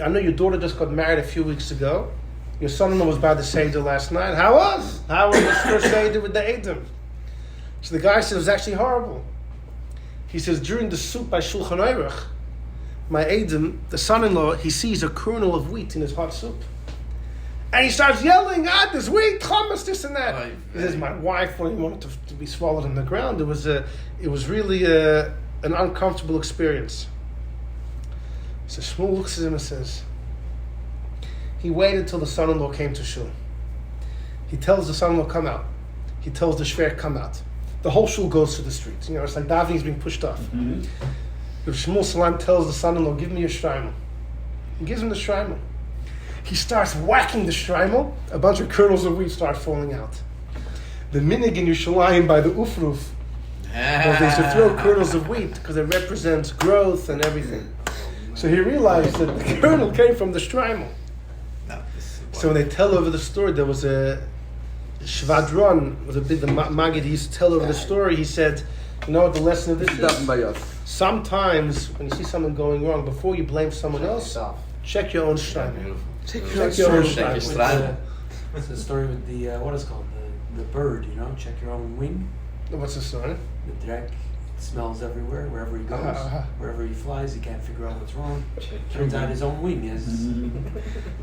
I know your daughter just got married a few weeks ago. Your son-in-law was by the Seder last night. How was the first Seder with the Edom? So the guy says, it was actually horrible. He says, during the soup by Shulchan Aruch, my Edom, the son-in-law, he sees a kernel of wheat in his hot soup. And he starts yelling, there's wheat, hummus, this and that. He says, my wife wanted to be swallowed in the ground. It was really an uncomfortable experience. So Shmuel looks at him and says, he waited till the son-in-law came to shul. He tells the son-in-law, come out. He tells the shver, come out. The whole shul goes to the streets. It's like davening is being pushed off. Mm-hmm. If Shmuel Salam tells the son-in-law, give me your shtreimel. He gives him the shtreimel. He starts whacking the shtreimel. A bunch of kernels of wheat start falling out. The minig in Yerushalayim by the ufruf was they used to throw kernels of wheat because it represents growth and everything. So he realized that the kernel came from the shtreimel. So when they tell over the story, there was a Shvadron, was a bit the Maggid. He used to tell over the story. He said, you know what the lesson of this is? Sometimes when you see something going wrong, before you blame someone else, check your own shtreimel. Check your own shtreimel. It's the story with the what is it called the bird. Check your own wing. What's the story? The drek smells everywhere, wherever he goes, wherever he flies. He can't figure out what's wrong. Turns out his own wing is.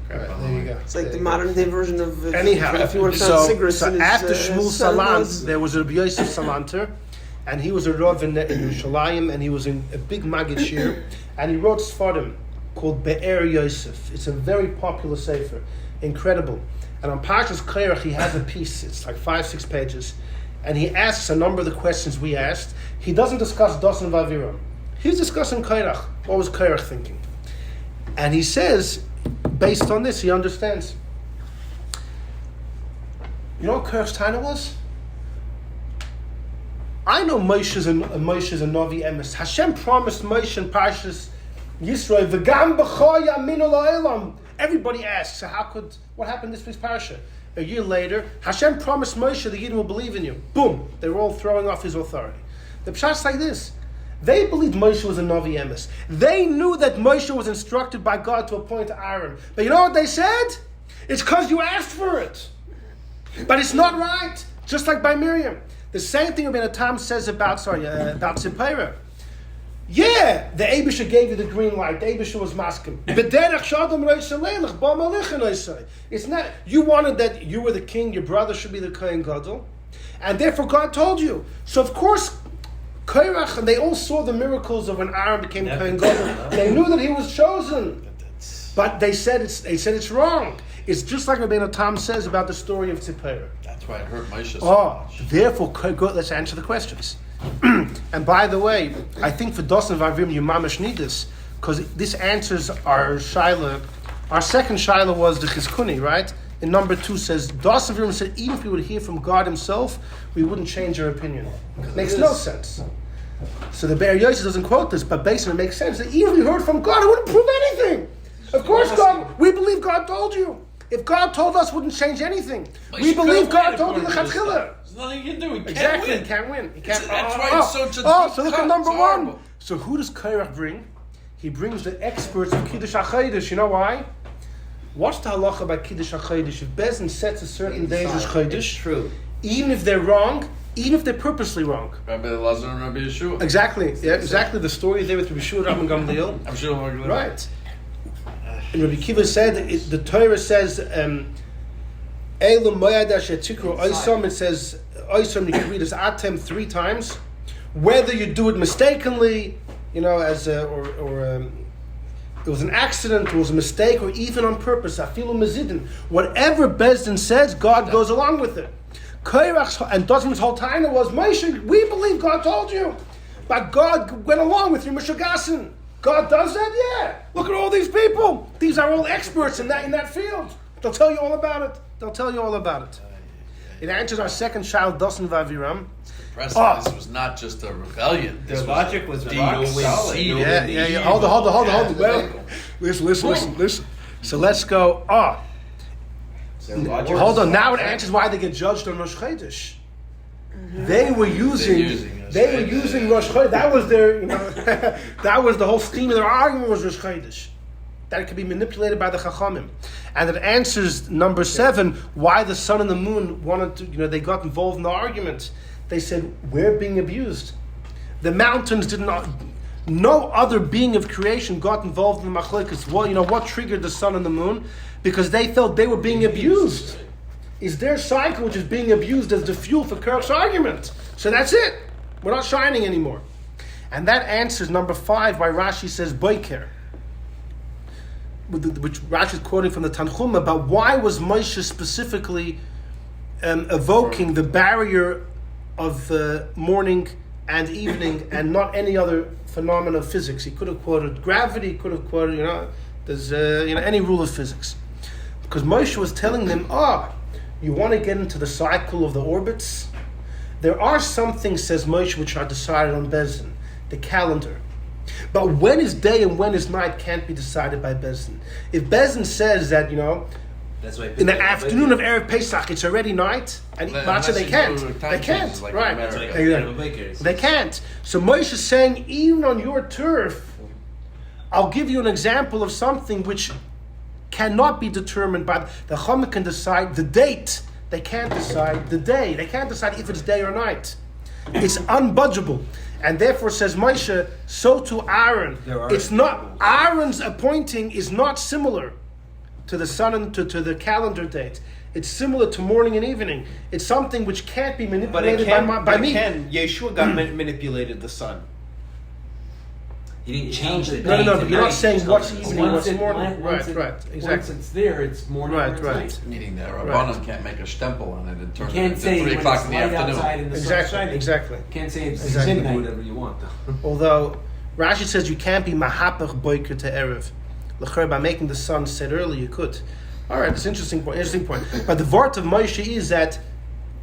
Right, there you go. It's like the modern day version of Anyhow, if you want to find cigarettes. so in his, after Shmuel Salant, son-in-law's- there was Rabbi Yosef Salanter, and he was a Rav in Yerushalayim, and he was in a big Maggid Shir, and he wrote Sfarim called Be'er Yosef. It's a very popular sefer, incredible. And on Parshas Korach, he has a piece. It's like 5-6 pages, and he asks a number of the questions we asked. He doesn't discuss Dassan and Aviram. He's discussing Korach. What was Korach thinking? And he says, based on this, he understands. You know what Korach's Taina was? I know Moshe's a Novi Emes. Hashem promised Moshe in Parshas Yisrael, V'gam b'cho yaminu la'olam. Everybody asks, so what happened this week's parasha? A year later, Hashem promised Moshe the Yidden will believe in you. Boom! They were all throwing off his authority. The pshat is like this. They believed Moshe was a Navi Emes. They knew that Moshe was instructed by God to appoint Aaron. But you know what they said? It's because you asked for it. But it's not right. Just like by Miriam. The same thing Rabbeinu Tam says about Tzipora. Yeah, the Eibusha gave you the green light. The Eibusha was masking. It's not, you wanted that you were the king, your brother should be the Kohen Gadol. And therefore God told you. So of course, Korach, and they all saw the miracles of when Aaron became Kohen Gadol. They knew that he was chosen. But they said it's wrong. It's just like Rabbeinu Tam says about the story of Tzipora. That's why it hurt Moshe so much. Therefore, let's answer the questions. And by the way, I think for Dassan and Aviram you mamash need this, because this answers our shaila. Our second shaila was the Chizkuni, right? In number 2 says, Dassan and Aviram said, even if we would hear from God himself, we wouldn't change our opinion. Makes no sense. So the Be'er Yosef doesn't quote this, but basically it makes sense that even if we heard from God, it wouldn't prove anything. Of course, God, we believe God told you. If God told us, it wouldn't change anything. We believe God told you the Chatchila. There's nothing you can do. He can't Exactly, win. he can't win. He can't. That's why it's such a so look at number 1. So who does Korach bring? He brings the experts of Kiddush HaChodesh. You know why? What's the halacha about Kiddush HaChodesh? If Bezdin sets a certain days as Chodesh, True. even if they're wrong, even if they're purposely wrong. Rabbi Elazar and Rabbi Yeshua. Exactly. Yeah, exactly. The story there with Rabbi Shua and Gamliel. I'm sure we're Right. And Rabbi Kiva said, the Torah says, Elam Moyada Shetikro Oisam, it says, Oisam, you can read this Atem 3 times. Whether you do it mistakenly, you know, it was an accident, it was a mistake, or even on purpose, Afilu Mezidin. Whatever Bezdin says, God goes along with it. Korach's and Dassan's whole time was, Moshe, we believe God told you. But God went along with you, Mishagasin. God does that? Yeah. Look at all these people. These are all experts in that field. They'll tell you all about it. It answers our second child, Dassan Vaviram. This was not just a rebellion. Their logic was deep rock solid. Yeah. Hold on. Well, listen. So let's go. Hold on. Now it answers why they get judged on Rosh Chodesh. They were using Rosh Chodesh. That was their, that was the whole theme of their argument was Rosh Chodesh. That it could be manipulated by the Chachamim. And it answers number 7, why the sun and the moon wanted to, they got involved in the argument. They said, we're being abused. The mountains did not, no other being of creation got involved in the machlokes. Well, what triggered the sun and the moon? Because they felt they were being abused. Is their cycle which is being abused as the fuel for Korach's argument. So that's it. We're not shining anymore. And that answers number 5 why Rashi says Boiker. Which Rashi is quoting from the Tanchum about why was Moshe specifically evoking the barrier of morning and evening and not any other phenomena of physics. He could have quoted gravity, could have quoted, there's any rule of physics. Because Moshe was telling them, you want to get into the cycle of the orbits? There are some things, says Moshe, which are decided on Bezdin, the calendar. But when is day and when is night can't be decided by Bezdin. If Bezdin says that, That's why in the afternoon of Erev Pesach it's already night, and Matzah they can't. They can't. Like right. That's why They can't. So Moshe is saying, even on your turf, I'll give you an example of something which cannot be determined by the Chachamim can decide the date. They can't decide the day. They can't decide if it's day or night. It's unbudgeable. And therefore, says Moshe, so to Aaron. It's not, Aaron's appointing is not similar to the sun and to the calendar date. It's similar to morning and evening. It's something which can't be manipulated by me. Yeshua got manipulated the sun. He didn't change the No, but you're not saying what's evening. evening, what's morning. Right, Exactly. Once it's there, it's morning. Right. Meaning that Rabbanon can't make a stempel on it and turn You it can't into say 3 when o'clock it's in the light outside afternoon. and the sun's shining. Exactly. Can't say it's Exactly. Do midnight. whatever you want. Although Rashi says you can't be mahapach boiker to erev. L'cher, by making the sun set early, you could. All right, it's an interesting point. But the vort of Moshe is that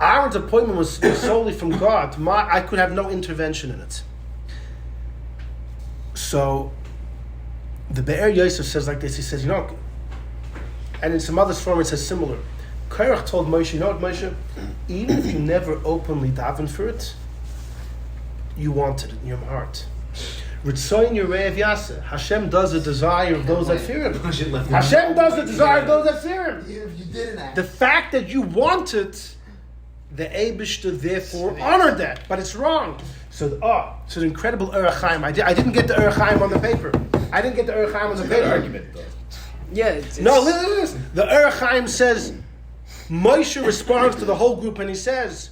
Aaron's appointment was solely from God. I could have no intervention in it. So the Be'er Yosef says like this. He says, and in some other form it says similar. Korach told Moshe, you know what, Moshe? Even if you never openly daven for it, you wanted it in your heart. Ritzoyin Yerei Yaseh. Hashem does the desire of those that fear Him. Hashem does the desire of those that fear Him. Even if you didn't act. The fact that you want it, the Eibishter therefore honored that, but it's wrong. So the incredible Orach Chaim. I didn't get the Orach Chaim on the paper. I didn't get the Orach Chaim on the paper. Argument though. Yeah, it's No, listen. The Orach Chaim says, Moshe responds to the whole group and he says,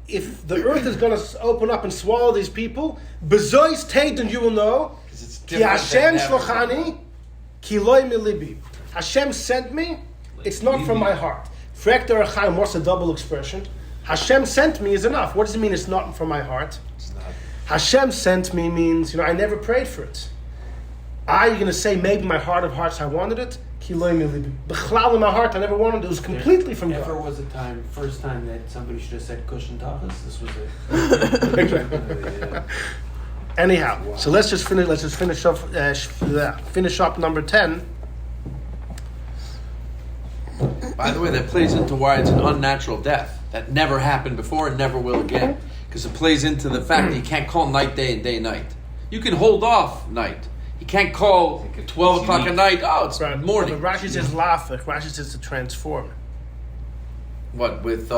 if the earth is going to open up and swallow these people, Bezois Teiden, you will know, Ki Hashem shlochani, ki loy milibi. Hashem sent me, it's not from my heart. Frek the Orach Chaim, what's a double expression? Hashem sent me is enough. What does it mean it's not from my heart? Hashem sent me means, I never prayed for it. Are you going to say maybe my heart of hearts I wanted it? B'chlal in my heart I never wanted it. It was completely from God. Never was a first time that somebody should have said cushion tachas. This was it. Anyhow, so let's just finish up number 10. By the way, that plays into why it's an unnatural death. That never happened before and never will again. Because it plays into the fact that you can't call night day and day night. You can hold off night. You can't call 12 o'clock at night. Oh, it's morning. But Rashi says lafach. Rashi says to transform. What, with...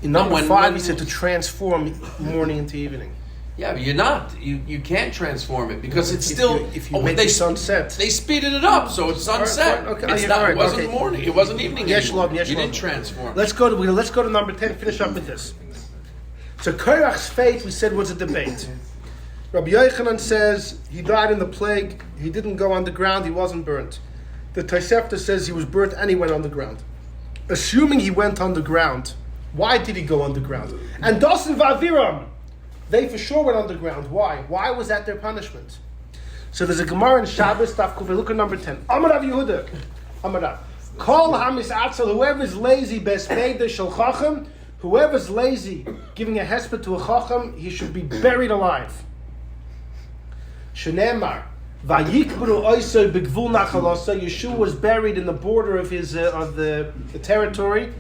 in number 5 he said to transform morning into evening. Yeah, but you're not. You can't transform it because it's still... If you make the sunset. They speeded it up, so it's sunset. Okay. It wasn't morning. It wasn't evening anymore. You didn't transform it. Let's go to number 10, finish up with this. So Korach's fate, we said, was a debate. Rabbi Yochanan says he died in the plague. He didn't go underground. He wasn't burnt. The Tosefta says he was burnt and he went underground. Assuming he went underground, why did he go underground? And Dassan and Aviram, they for sure went underground. Why? Why was that their punishment? So there's a Gemara in Shabbos, look at number 10. Amar Rav Yehuda. Amar Rav. Kol hamis atzel, whoever's lazy, bespeide shel chacham, whoever's lazy, giving a hesped to a chacham, he should be buried alive. Shenemar, vayikbru oisei begvul nachalasa. Yeshua was buried in the border of his of the territory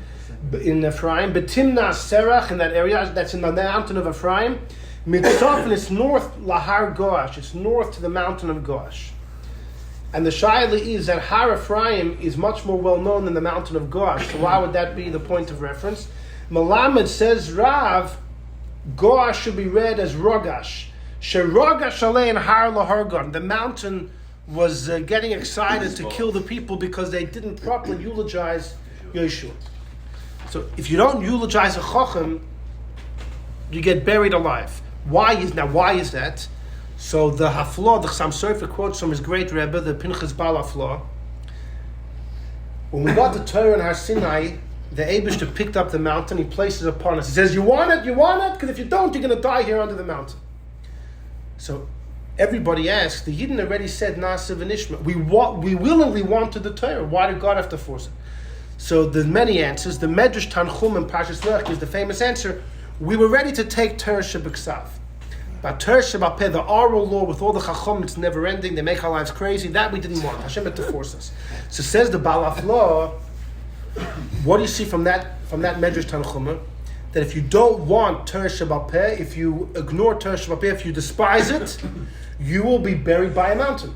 in Ephraim. Betimna Serach, in that area, that's in the mountain of Ephraim. Mitzvah, it's north lahar Goash. It's north to the mountain of Goash. And the shaila is that Har Ephraim is much more well known than the mountain of Goash. So why would that be the point of reference? Malamed says Rav, Goash should be read as Rogash. Sherogash alein Har lahargon. The mountain was getting excited to kill the people because they didn't properly eulogize Yeshua. So if you don't eulogize a chacham, you get buried alive. Why is that? So the Haflah, the Chassam Sofer quotes from his great Rebbe, the Pinchas Bal Haflah. When we got the Torah in Har Sinai, the Eibishter picked up the mountain, he places it upon us. He says, you want it? Because if you don't, you're going to die here under the mountain. So everybody asks, the Yidden already said Na'aseh v'nishma. We willingly wanted the Torah. Why did God have to force it? So there's many answers. The Medrash Tanchum and Parshas Korach gives the famous answer. We were ready to take Torah Shebeksav. But Torah Shebapeh, the oral law with all the Chacham, it's never ending. They make our lives crazy. That we didn't want. Hashem had to force us. So says the Baal Haflah, what do you see from that Medrash Tanchum? That if you don't want Torah Shebapeh, if you ignore Torah Shebapeh, if you despise it, you will be buried by a mountain.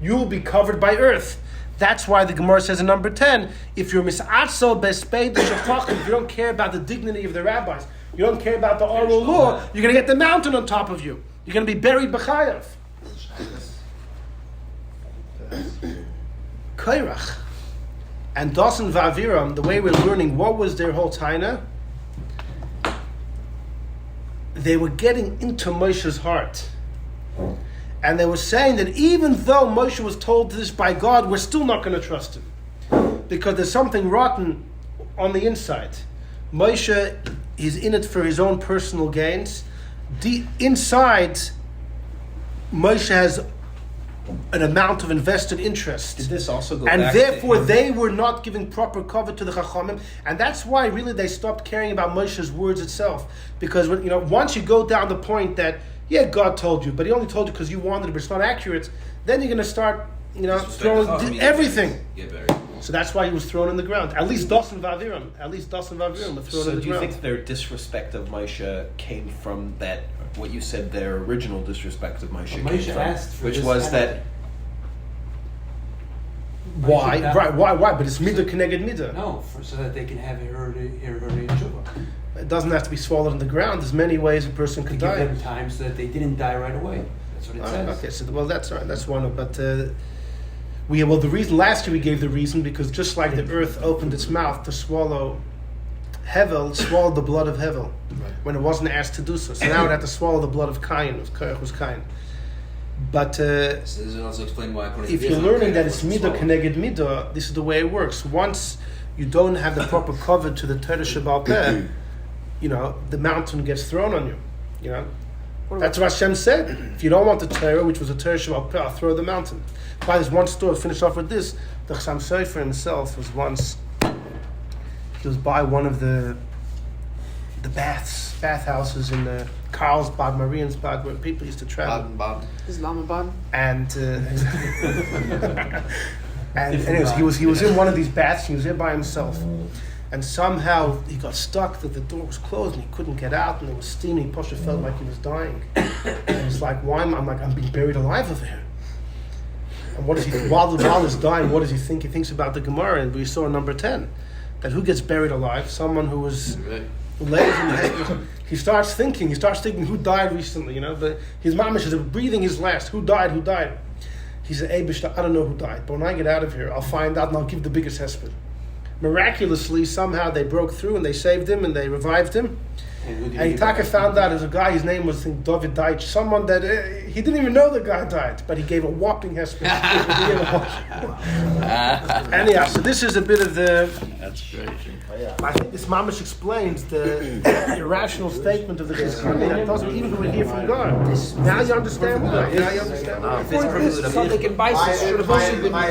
You will be covered by earth. That's why the Gemara says in number 10, if you're mis'atzel bespeid shachachim, if you don't care about the dignity of the rabbis, you don't care about the oral law, you're going to get the mountain on top of you. You're going to be buried b'chayav. Korach and Dassan v'Aviram, the way we're learning, what was their whole taina? They were getting into Moshe's heart. And they were saying that even though Moshe was told this by God, we're still not going to trust him. Because there's something rotten on the inside. Moshe is in it for his own personal gains. Inside, Moshe has an amount of invested interest. Did this also go and back therefore to they were not giving proper cover to the Chachamim, and that's why really they stopped caring about Moshe's words itself. Because once you go down the point that God told you, but He only told you because you wanted it, but it's not accurate, then you're going to start throwing everything. Get buried. So that's why he was thrown in the ground. At least Dassan and Aviram were thrown So in the do you ground. think their disrespect of Moshe came from that? What you said, their original disrespect of Moshe Well, came Moshe from, asked for which this was penalty. that. Why? Moshe Right? Why? But it's midah connected midah. No, so that they can have Hiruri Yeshua. It doesn't have to be swallowed in the ground. There's many ways a person To could give die. them time so that they didn't die right away. That's what it says. Okay, so that's all right. That's one. But the reason last year we gave the reason because just like the earth opened its mouth to swallow Hevel, it swallowed the blood of Hevel when it wasn't asked to do so. So now it had to swallow the blood of Cain. Korach was Cain. But So this will also explain why. according if to you're Aviram, learning Korach that it's wasn't midah swallowed. keneged midah, this is the way it works. Once you don't have the proper cover to the Torah Shebal Peh, the mountain gets thrown on you. That's what Hashem said. If you don't want the Torah, which was a Torah Shebal Peh, I'll throw the mountain. By this one story, finish off with this. The Chassam Sofer himself was once. He was by one of the bathhouses in the Carlsbad, Mariensbad, where people used to travel. Baden. Islamabad. And anyways, he was in one of these baths. He was there by himself, and somehow he got stuck. That the door was closed and he couldn't get out, and it was steaming. Pasha felt like he was dying. And he's like, "Why am I?" I'm like, "I'm being buried alive over here." And what does he? While he's dying, what does he think? He thinks about the Gemara, and we saw in number 10 that who gets buried alive? Someone who was. He starts thinking who died recently, but his mamash is breathing his last. Who died? He said, Eibush, I don't know who died, but when I get out of here, I'll find out and I'll give the biggest hesped. Miraculously, somehow they broke through and they saved him and they revived him. And Itaka found out as a guy, his name was, I think, David Deitch, someone that he didn't even know the guy died, but he gave a whopping hesped. Anyhow, so this is a bit of the... That's great. I think this mamish explains the irrational statement of the Chizkini that doesn't even hear from God. Now you understand why. If it's perfectly So they can buy My, should have my, also been. my